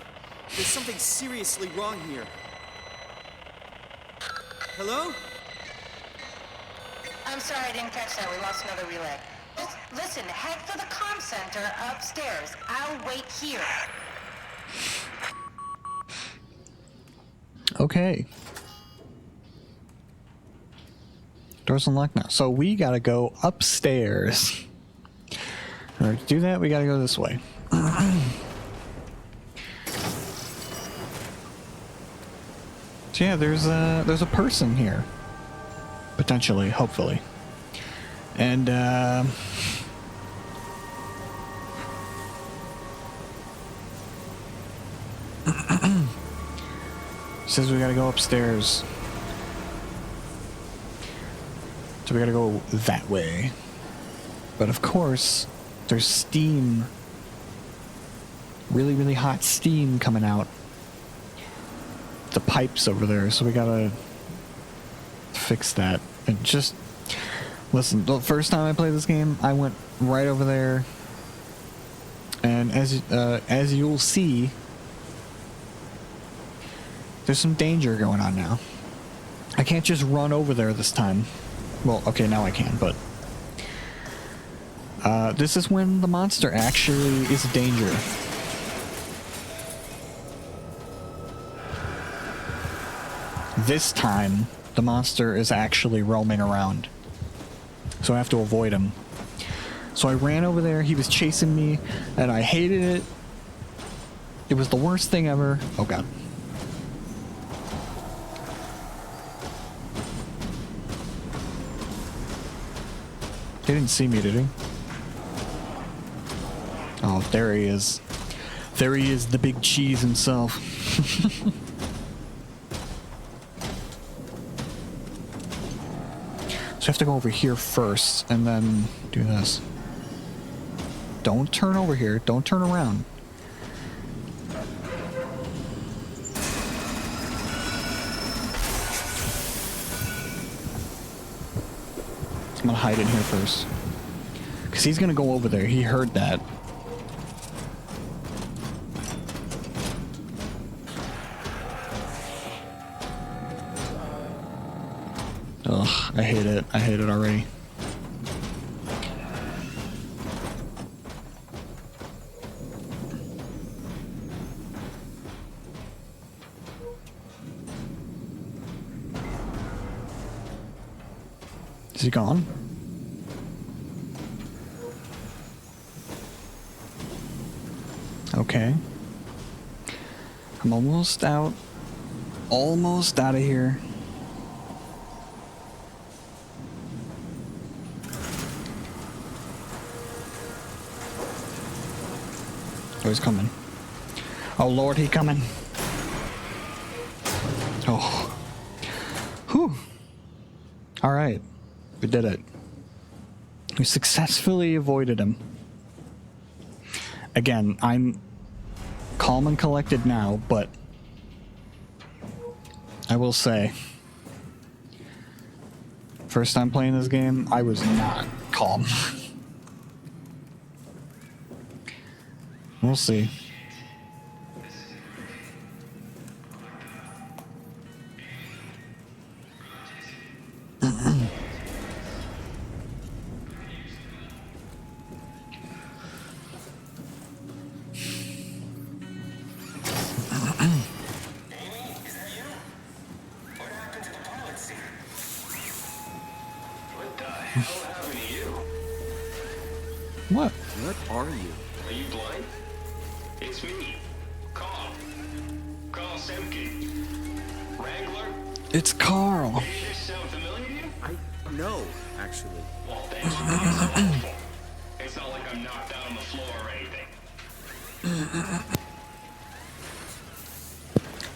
There's something seriously wrong here. Hello? I'm sorry, I didn't catch that. We lost another relay. Just listen, head for the comm center upstairs. I'll wait here. Okay. Doors unlocked now. So we gotta go upstairs. In order to do that, we gotta go this way. So yeah, there's a person here. Potentially, hopefully. And says we gotta go upstairs. So we gotta go that way. But of course, there's steam. Really, really hot steam coming out. The pipes over there, so we gotta fix that. And just listen, the first time I played this game, I went right over there, and as you'll see, there's some danger going on now. I can't just run over there this time. Well, okay, now I can, but this is when the monster actually is a danger. This time, the monster is actually roaming around. So I have to avoid him. So I ran over there, he was chasing me, and I hated it. It was the worst thing ever. Oh god. He didn't see me, did he? Oh, there he is. There he is, the big cheese himself. So I have to go over here first, and then do this. Don't turn over here. Don't turn around. I'm gonna hide in here first. Because he's gonna go over there. He heard that. Ugh, I hate it. I hate it already. Is he gone? Okay. I'm almost out. Almost out of here. Oh, he's coming. Oh, Lord, he coming. Oh. Whew. All right. We did it. We successfully avoided him. Again, I'm calm and collected now, but I will say, first time playing this game, I was not calm. We'll see. What? What are you? Are you blind? It's me. Carl. Carl Semke. Wrangler? It's Carl. Does this sound familiar to you? No, actually. Well, thanks for being so helpful. It's not like I'm knocked out on the floor or anything.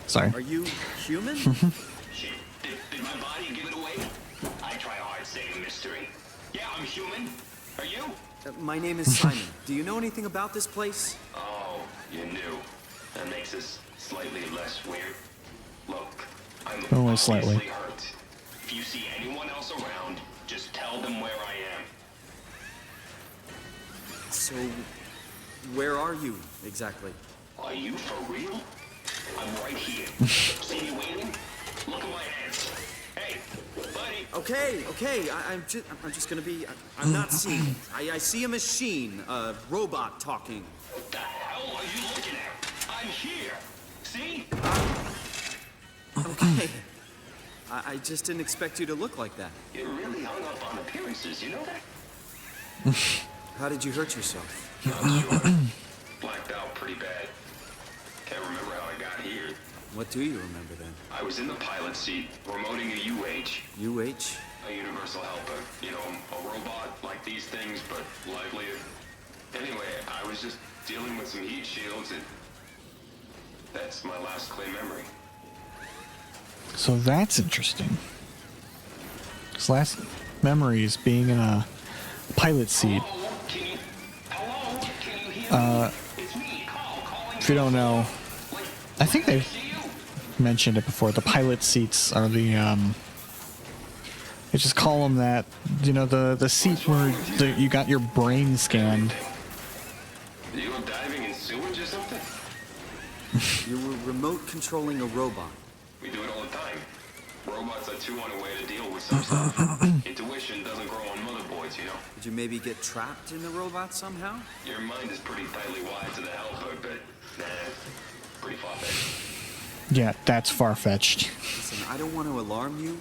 Sorry. Are you human? Shit, did my body give it away? I try hard saying mystery. Yeah, I'm human. Are you? My name is Simon. Do you know anything about this place? Oh, you knew. That makes this slightly less weird. Look, I'm Only slightly. obviously hurt. If you see anyone else around, just tell them where I am. So, where are you exactly? Are you for real? I'm right here. See me waiting? Look at my hands. Hey, buddy. Okay. I'm just gonna be. I'm not seeing. I see a machine, a robot talking. What the hell are you looking at? I'm here. See? Okay. I just didn't expect you to look like that. You're really hung up on appearances, you know that? How did you hurt yourself? Not sure. Blacked out pretty bad. Can't remember how I got here. What do you remember then? I was in the pilot seat, remoting a UH. UH? A universal helper. You know, a robot like these things, but livelier. Anyway, I was just dealing with some heat shields and that's my last clear memory. So that's interesting. His last memory is being in a pilot seat. If you don't know, I think they've mentioned it before. The pilot seats are the they just call them that. You know, the seat where you got your brain scanned. You were diving in sewage or something? You were remote controlling a robot. We do it all the time. Robots are too on a way to deal with some stuff. Intuition doesn't grow on motherboards, you know? Did you maybe get trapped in the robot somehow? Your mind is pretty tightly wired to the helper, but nah, pretty far-fetched. Yeah, that's far-fetched. Listen, I don't want to alarm you,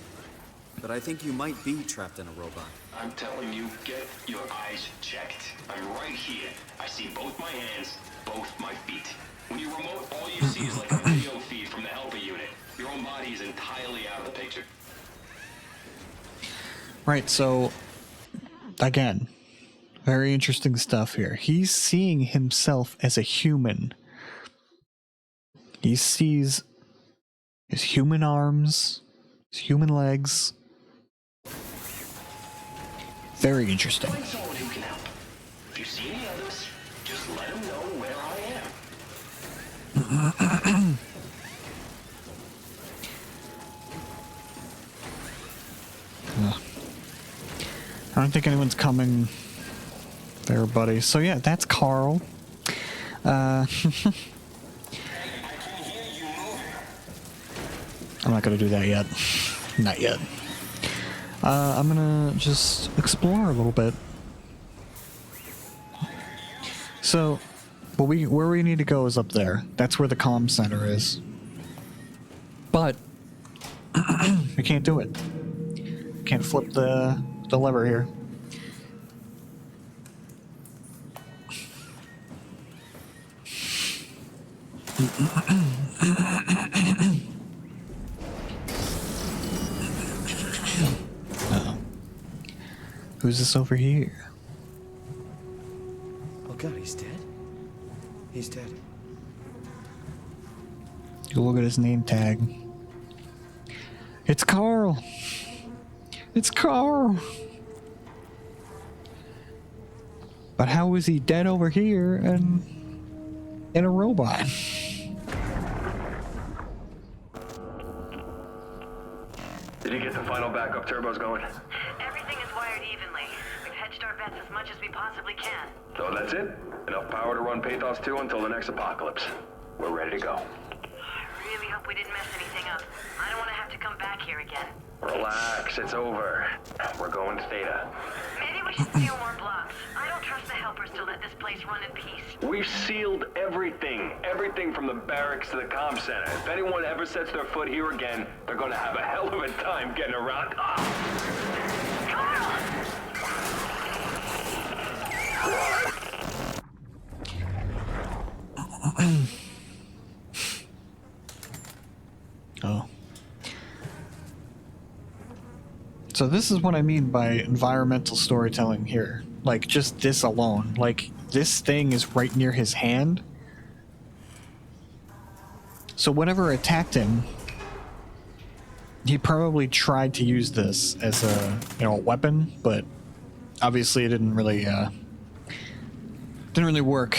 but I think you might be trapped in a robot. I'm telling you, get your eyes checked. I'm right here. I see both my hands, both my feet. When you remote, all you see is like a video feed from the helper unit. Your own body is entirely out of the picture. Right, so again, very interesting stuff here. He's seeing himself as a human. He sees his human arms, his human legs. Very interesting. Find someone who can help. If you see any others, just let them know where I am. I don't think anyone's coming there, buddy. So yeah, that's Carl. I'm not gonna do that yet. Not yet. I'm gonna just explore a little bit. So, where we need to go is up there. That's where the comm center is. But we can't do it. Can't flip the lever here. Uh-oh. Who's this over here? Oh god, he's dead? He's dead. You look at his name tag. It's Carl! It's Carl! But how is he dead over here and in a robot? Did you get the final backup turbos going? Everything is wired evenly. We've hedged our bets as much as we possibly can. So that's it? Enough power to run Pathos 2 until the next apocalypse. We're ready to go. I really hope we didn't mess anything up. I don't want to have to come back here again. Relax, it's over. We're going to Theta. Maybe we should steal more blocks. I don't trust the helpers to let this place run in peace. We've sealed everything. Everything from the barracks to the comm center. If anyone ever sets their foot here again, they're gonna have a hell of a time getting around. Oh. So this is what I mean by environmental storytelling here. Like, just this alone. Like, this thing is right near his hand. So whatever attacked him, he probably tried to use this as a, you know, a weapon, but obviously it didn't really work.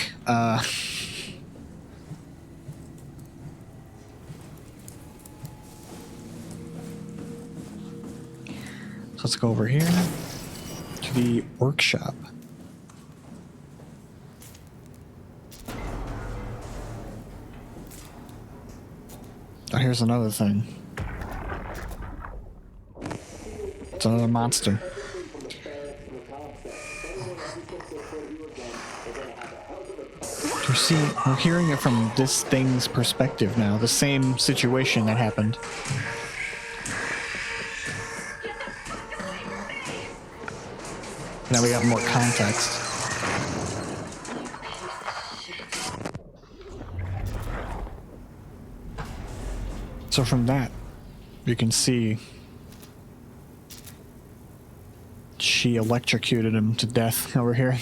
So let's go over here to the workshop. Oh, here's another thing. It's another monster. You see, we're hearing it from this thing's perspective now. The same situation that happened. Now we got more context. So from that, you can see she electrocuted him to death over here.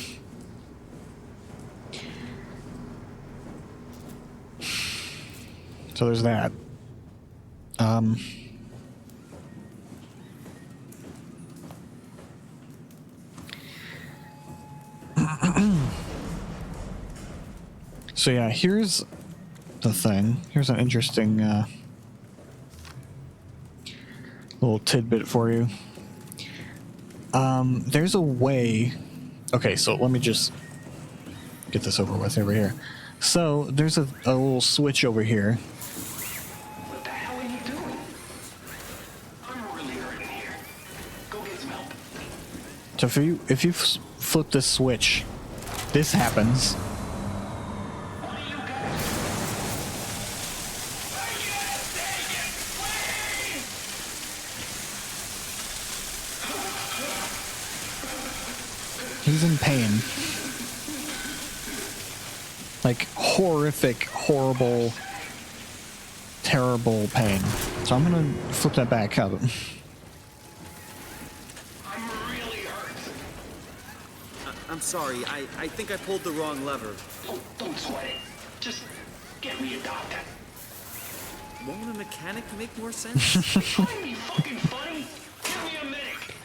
So there's that. So yeah, here's the thing. Here's an interesting little tidbit for you. There's a way... Okay, so let me just get this over with over here. So there's a little switch over here. What the hell are you doing? I'm really hurting here. Go get some help. So if you flip this switch, this happens. He's in pain. Like horrific, horrible, terrible pain. So I'm gonna flip that back up. I'm sorry, I think I pulled the wrong lever. Don't sweat it. Just get me a doctor. Won't a mechanic make more sense? Find me fucking funny? Give me a medic.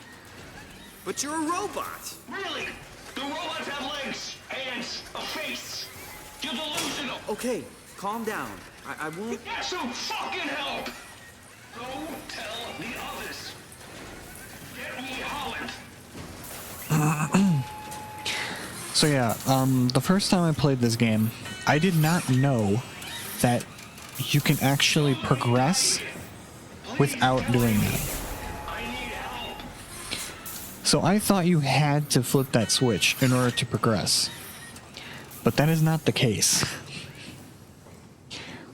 But you're a robot. Really? The robots have legs, hands, a face. You're delusional. Okay, calm down. I won't... Get some fucking help! Go tell the others. Get me Holland. So yeah, the first time I played this game, I did not know that you can actually progress without doing that. So I thought you had to flip that switch in order to progress. But that is not the case.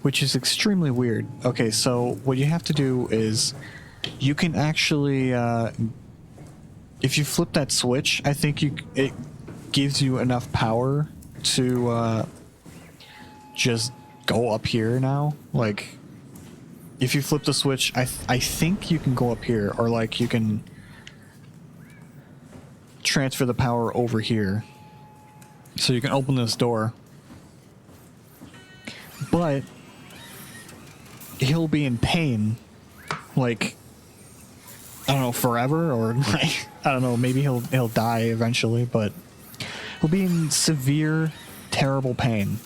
Which is extremely weird. Okay, so what you have to do is you can actually if you flip that switch, I think it gives you enough power to just go up here now. Like if you flip the switch, I think you can go up here, or like you can transfer the power over here. So you can open this door. But he'll be in pain, like, I don't know, forever, or like, I don't know, maybe he'll die eventually, but he'll be in severe, terrible pain.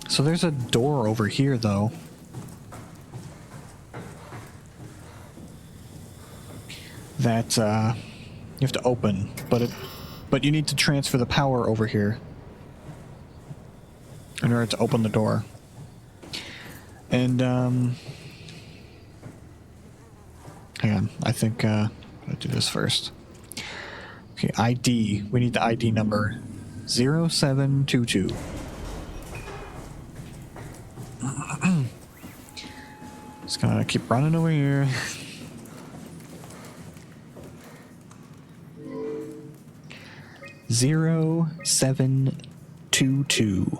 So there's a door over here, though. That you have to open, but you need to transfer the power over here in order to open the door. And hang on, I think I'll do this first. Okay, ID. We need the ID number 0722. Just gonna keep running over here. Zero 722.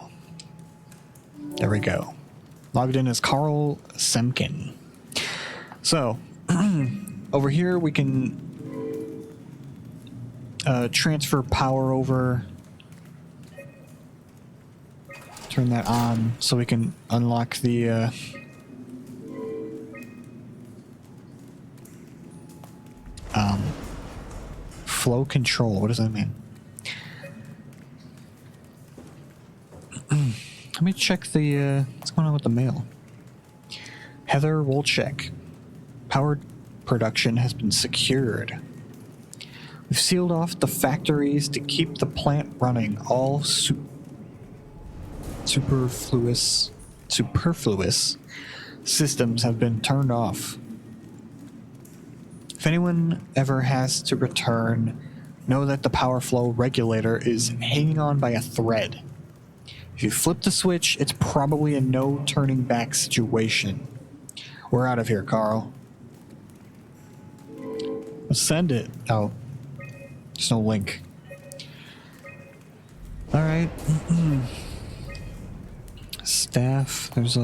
There we go. Logged in as Carl Semkin. So, over here we can transfer power over. Turn that on so we can unlock the flow control. What does that mean? Let me check the, what's going on with the mail? Heather Wolchek. Power production has been secured. We've sealed off the factories to keep the plant running. All superfluous systems have been turned off. If anyone ever has to return, know that the power flow regulator is hanging on by a thread. If you flip the switch, it's probably a no turning back situation. We're out of here, Carl. Let's send it. Oh. There's no link. Alright. staff. There's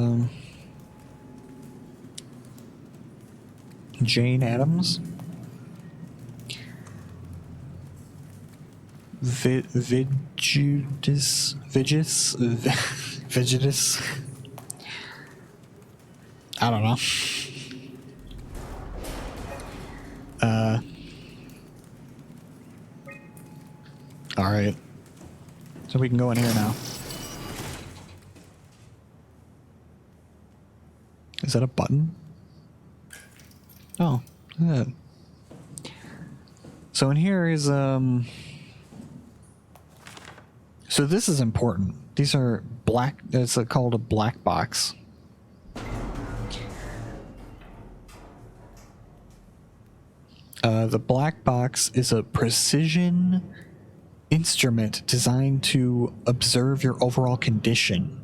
Jane Addams. Vigidus. I don't know. Alright. So we can go in here now. Is that a button? Oh, look at that. So in here is, so this is important. These are black, it's called a black box. The black box is a precision instrument designed to observe your overall condition.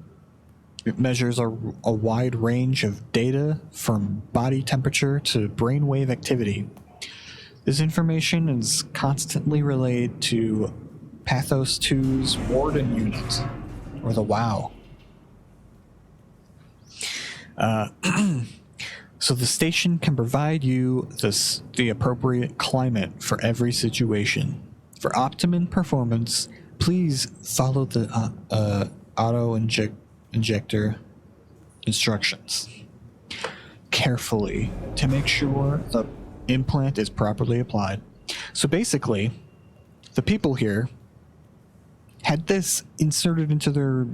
It measures a wide range of data from body temperature to brainwave activity. This information is constantly relayed to Pathos 2's Warden Unit, or the WOW. So the station can provide you the appropriate climate for every situation. For optimum performance, please follow the auto-injector instructions carefully to make sure the implant is properly applied. So basically, the people here had this inserted into their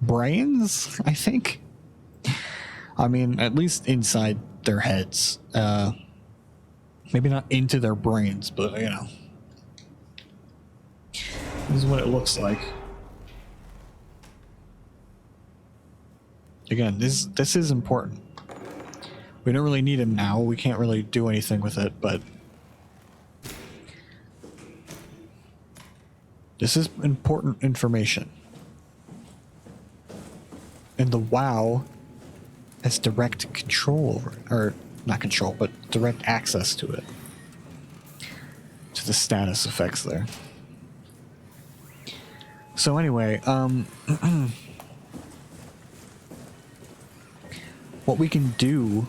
brains, I think. I mean, at least inside their heads. Maybe not into their brains, but, you know. This is what it looks like. Again, this is important. We don't really need him now. We can't really do anything with it, but this is important information. And the WOW has direct control over it. Or, not control, but direct access to it. To the status effects there. So anyway, what we can do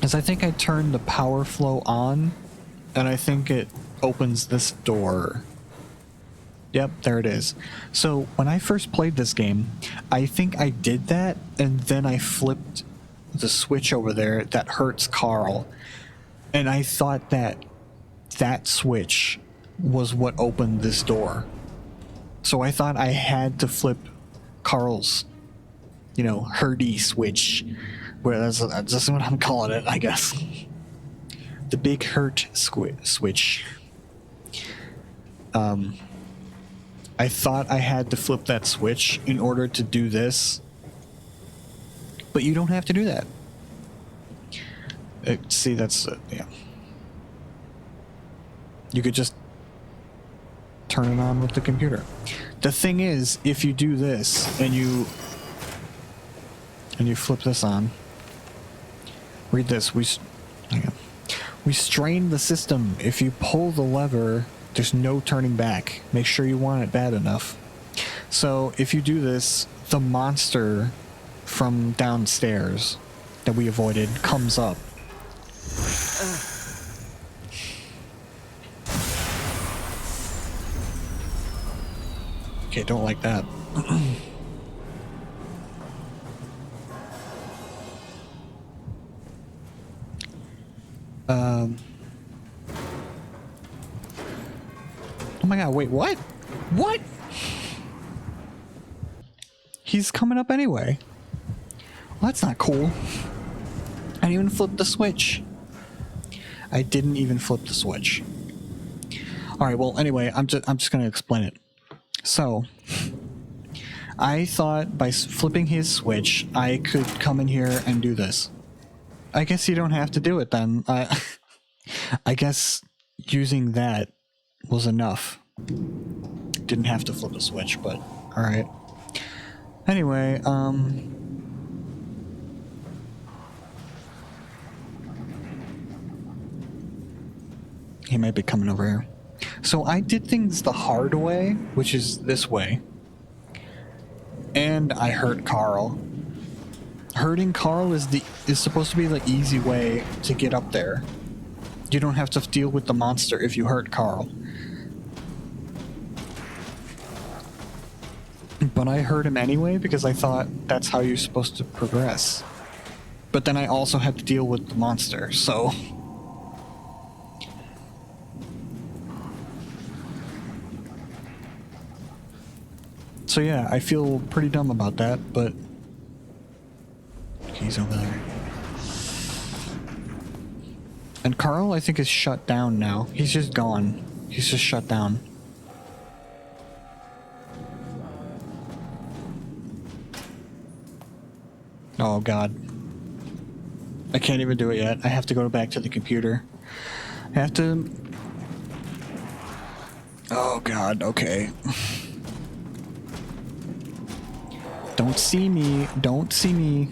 is I think I turn the power flow on, and I think it opens this door. Yep, there it is. So when I first played this game, I think I did that, and then I flipped the switch over there that hurts Carl, and I thought that switch was what opened this door. So I thought I had to flip Carl's, you know, hurdy switch. Where that's what I'm calling it, I guess. The big hurt switch. I thought I had to flip that switch in order to do this. But you don't have to do that. See, that's, yeah. You could just turn it on with the computer. The thing is, if you do this and you flip this on, read this. We strain the system. If you pull the lever, there's no turning back. Make sure you want it bad enough. So if you do this, the monster from downstairs that we avoided comes up. Okay, don't like that. Oh my god, wait, what? What? He's coming up anyway. Well, that's not cool. I didn't even flip the switch. I didn't even flip the switch. Alright, well, anyway, I'm just gonna explain it. So, I thought by flipping his switch, I could come in here and do this. I guess you don't have to do it then. I guess using that was enough. Didn't have to flip a switch, but alright. Anyway, he might be coming over here. So I did things the hard way, which is this way. and I hurt Carl. Hurting Carl is supposed to be the easy way to get up there. You don't have to deal with the monster if you hurt Carl. But I hurt him anyway because I thought that's how you're supposed to progress. But then I also had to deal with the monster, so... So yeah, I feel pretty dumb about that, but... He's over there. And Carl, I think, is shut down now. He's just gone. He's just shut down. Oh god. I can't even do it yet. I have to go back to the computer. I have to... Oh god, okay. Don't see me. Don't see me.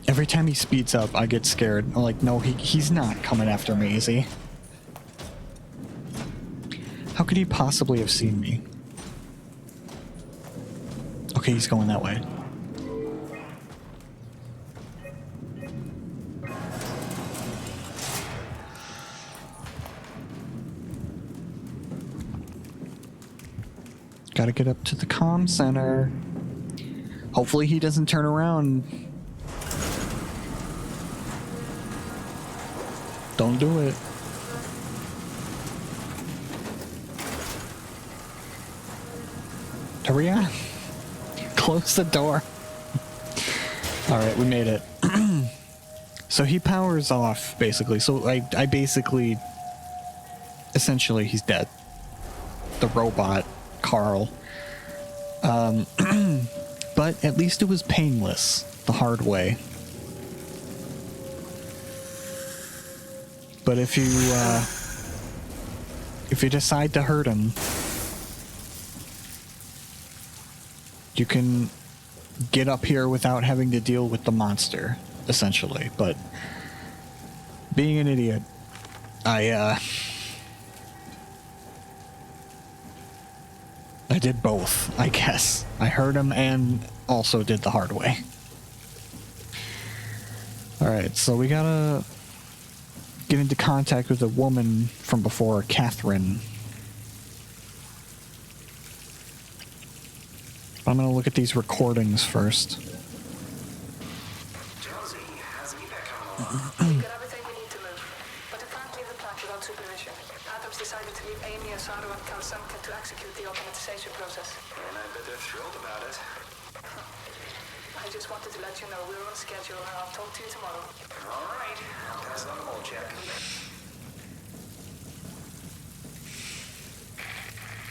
Every time he speeds up, I get scared. I'm like, no, he's not coming after me, is he? How could he possibly have seen me? Okay, he's going that way. Gotta get up to the comm center. Hopefully he doesn't turn around. Don't do it. Hurry on. Close the door. Alright, we made it. So he powers off, basically. So I basically... Essentially, he's dead. The robot, Carl. But at least it was painless. The hard way. But if you decide to hurt him, you can get up here without having to deal with the monster, essentially. But being an idiot, I did both, I guess. I hurt him and also did the hard way. Alright, so we gotta get into contact with a woman from before, Catherine. I'm gonna look at these recordings first. Jonesy, how's the evac coming along? We've got everything we need to move, but we can't leave the plant without supervision. Adams decided to leave Amy, Asaro, and Kalsanka to execute the automatization process. And I bet they're thrilled about it. I just wanted to let you know we're on schedule, and I'll talk to you tomorrow. All right, I'll pass it on the whole check.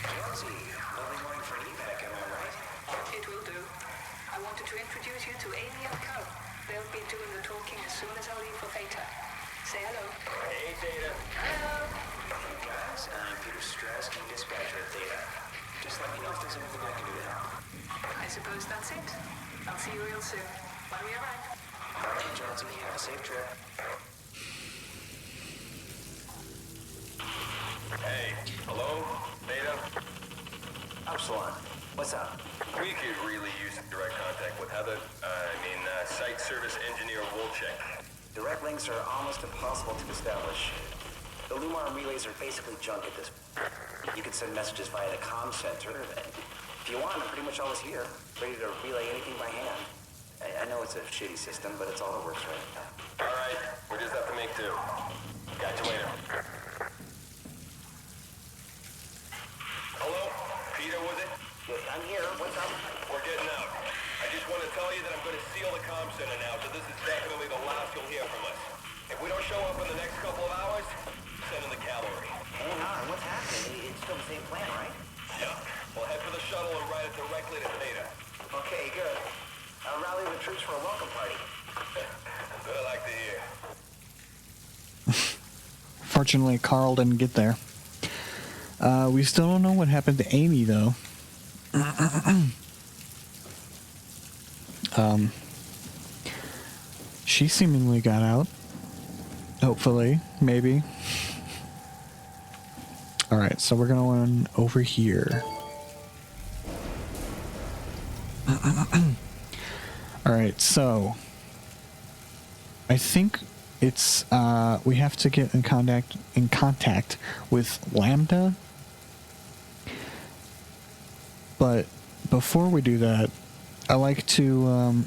Jonesy, early morning for an evac, am I right? It will do. I wanted to introduce you to Amy and Cal. They'll be doing the talking as soon as I leave for Theta. Say hello. Hey, Theta. Hello. Hey, guys, I'm Peter Strasky, dispatcher at Theta. Just let me know if there's anything I can do to help. I suppose that's it. I'll see you real soon. When we arrive. All right, Jonesy, have a safe trip. Hey, hello? Theta? Upsilon, what's up? We could really use direct contact with Heather. Site service engineer Wolchek. Direct links are almost impossible to establish. The Lumar relays are basically junk at this point. You can send messages via the comm center. If you want, I'm pretty much always here, ready to relay anything by hand. I know it's a shitty system, but it's all that works right now. All right, we just have to make do. Catch you later. Hello? Peter, was it? Yes, I'm here. What's up? We're getting out. I just want to tell you that I'm going to seal the comm center now, so this is definitely the last you'll hear from us. If we don't show up in the next couple of hours, send in the cavalry. Hang on, what's happening? It's still the same plan, right? Yeah. We'll head for the shuttle and ride it directly to Theta. Okay, good. I'll rally the troops for a welcome party. That's what I like to hear. Fortunately, Carl didn't get there. We still don't know what happened to Amy, though. She seemingly got out. Hopefully, maybe. Alright, so we're going over here. Alright, so I think it's we have to get in contact with Lambda. But before we do that, I like to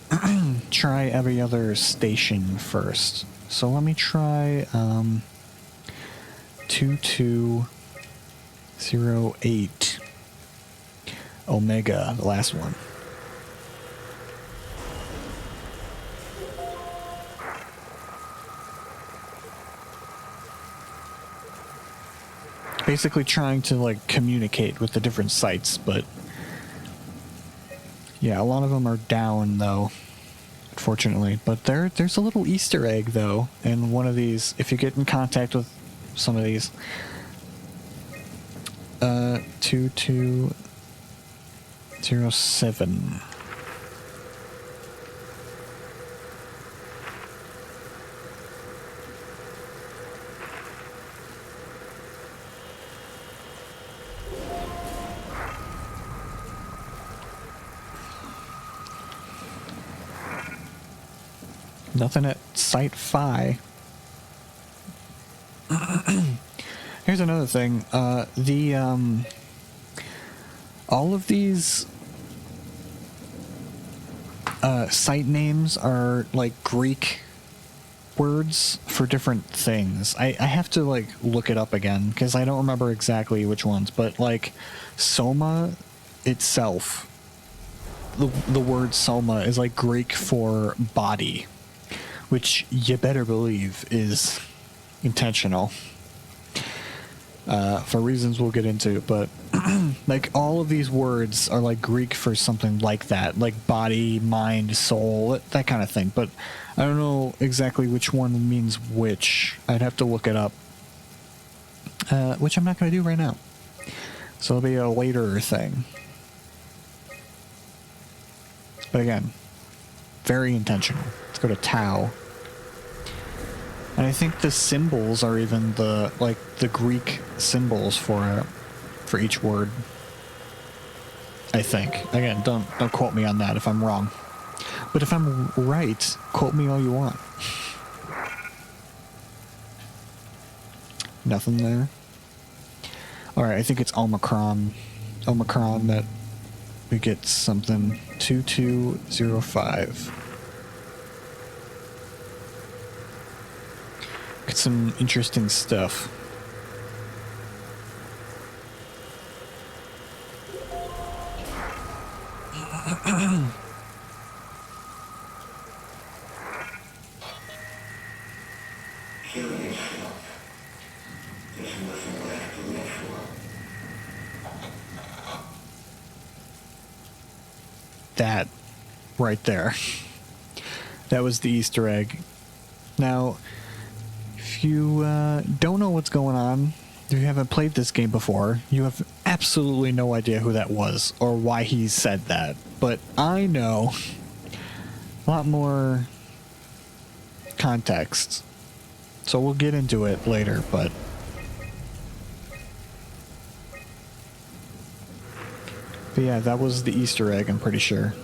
try every other station first. So let me try 2208 Omega, the last one. Basically trying to like communicate with the different sites, but yeah, a lot of them are down though, unfortunately. But there's a little Easter egg though in one of these. If you get in contact with some of these, 2207. Nothing at Site Phi. Here's another thing. All of these site names are like Greek words for different things. I have to like look it up again because I don't remember exactly which ones. But like SOMA itself, the word SOMA is like Greek for body, which you better believe is intentional. For reasons we'll get into, but like all of these words are like Greek for something like that, like body, mind, soul, that kind of thing. But I don't know exactly which one means which. I'd have to look it up, which I'm not going to do right now. So it'll be a later thing. But again, very intentional. Let's go to Tau. And I think the symbols are even the Greek symbols for each word. I think. Again, don't quote me on that if I'm wrong. But if I'm right, quote me all you want. Nothing there. Alright, I think it's Omicron that we get something. 2205. Get some interesting stuff. That right there. That was the Easter egg. Now, if you don't know what's going on, if you haven't played this game before, you have absolutely no idea who that was or why he said that. But I know a lot more context. So we'll get into it later, but yeah, that was the Easter egg, I'm pretty sure.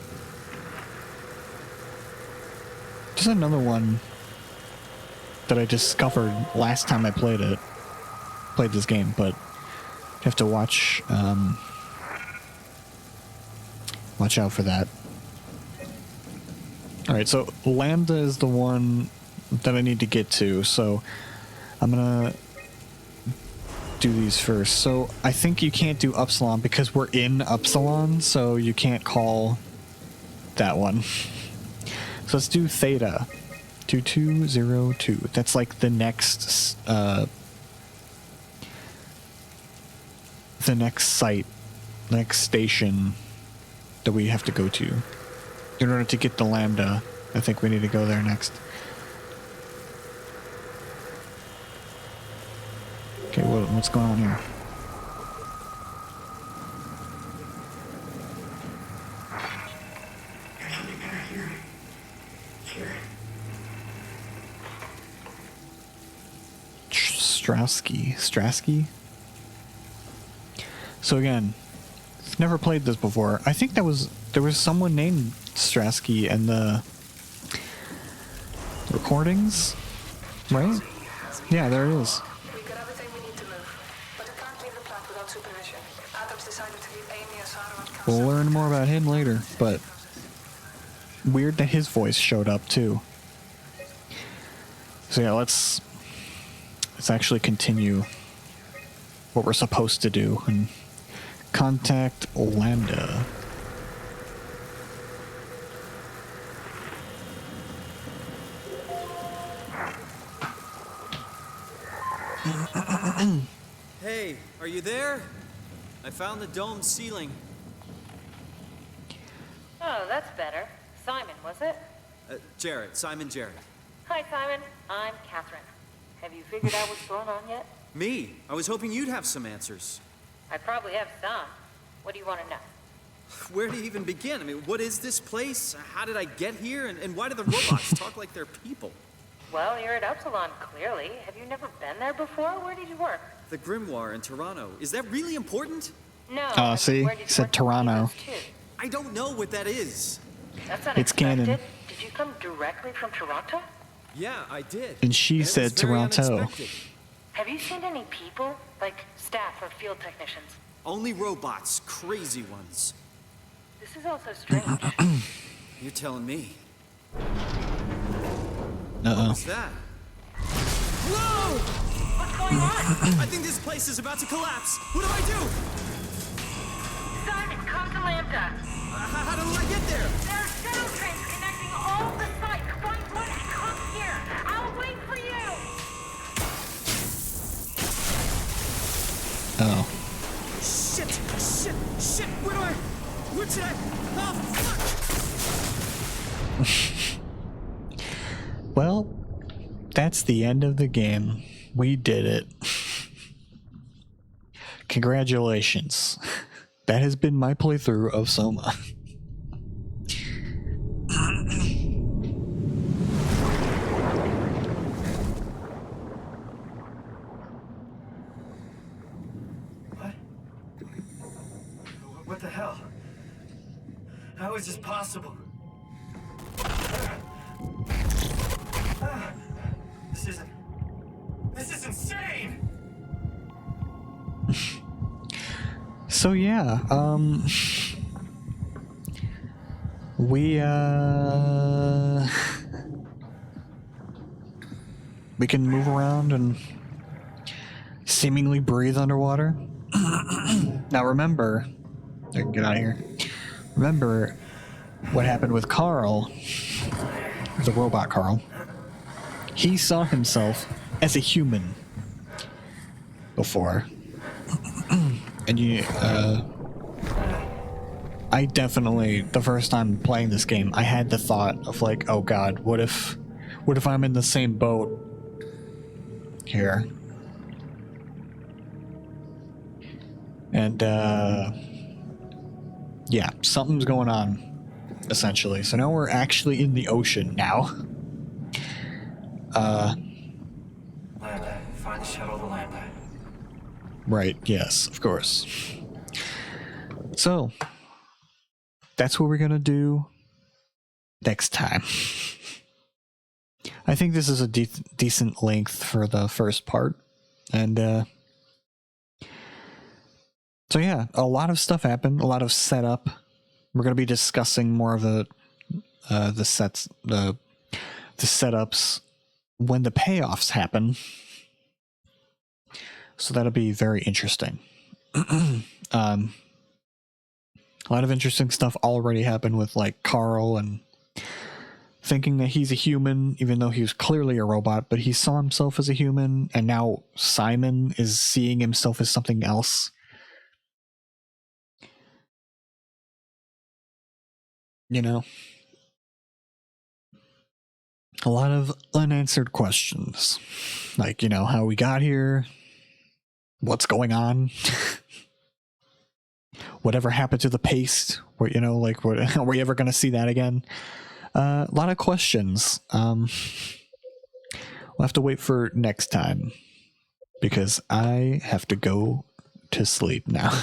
There's another one that I discovered last time I played this game, but you have to watch out for that. Alright, so Lambda is the one that I need to get to, so I'm gonna do these first. So I think you can't do Upsilon because we're in Upsilon, so you can't call that one. So let's do Theta. 2202. That's like the next site, next station that we have to go to. In order to get the Lambda, I think we need to go there next. Okay, what's going on here? Strasky. So again, Never played this before. I think there was someone named Strasky in the recordings, right? Yeah, there it is. We got everything we need to move, but we can't leave the plant without supervision. Adams decided to leave Amy and Sarah on Cal. We'll learn more about him later, but weird that his voice showed up too. So yeah, let's actually continue what we're supposed to do and contact Lambda. Hey, are you there? I found the dome ceiling. Oh, that's better. Simon, was it? Jarrett, Simon Jarrett. Hi, Simon. I'm Catherine. Have you figured out what's going on yet? Me? I was hoping you'd have some answers. I probably have some. What do you want to know? Where to even begin? I mean, what is this place? How did I get here? And why do the robots talk like they're people? Well, you're at Upsilon, clearly. Have you never been there before? Where did you work? The Grimoire in Toronto. Is that really important? No. See? Where did you Said work Toronto. I don't know what that is. That's It's canon. unexpected. Did you come directly from Toronto? Yeah, I did. And she it was said very Toronto. unexpected. Have you seen any people? Like staff or field technicians? Only robots, crazy ones. This is also strange. You're telling me. Uh-oh. What's that? Whoa! What's going on? I think this place is about to collapse. What do I do? Simon, come to Lambda. How do I get there? There are shuttle trains connecting all the sites. Find one and come here. I'll wait for you. Oh. Shit! Where should I? Oh, fuck! Well, that's the end of the game. We did it. Congratulations. That has been my playthrough of SOMA. What the hell? How is this possible? This is insane! So yeah, we can move around and seemingly breathe underwater. Now remember, I can get out of here. Remember what happened with Carl, the robot Carl. He saw himself as a human before. And I definitely, the first time playing this game, I had the thought of like, oh god, what if I'm in the same boat here? And, yeah, something's going on, essentially. So now we're actually in the ocean now. Lambda, find the shuttle to Lambda. Right, yes, of course. So, that's what we're gonna do next time. I think this is a decent length for the first part. And, so yeah, a lot of stuff happened, a lot of setup. We're gonna be discussing more of the setups when the payoffs happen. So that'll be very interesting. A lot of interesting stuff already happened with like Carl and thinking that he's a human, even though he was clearly a robot, but he saw himself as a human, and now Simon is seeing himself as something else. You know? A lot of unanswered questions. Like, you know, how we got here, what's going on, whatever happened to the paste, where, you know, like, what, are we ever going to see that again? A lot of questions. We'll have to wait for next time, because I have to go to sleep now.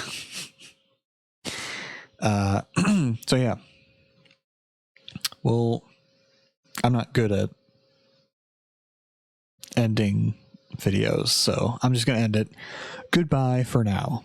So yeah. Well, I'm not good at ending videos, so I'm just going to end it. Goodbye for now.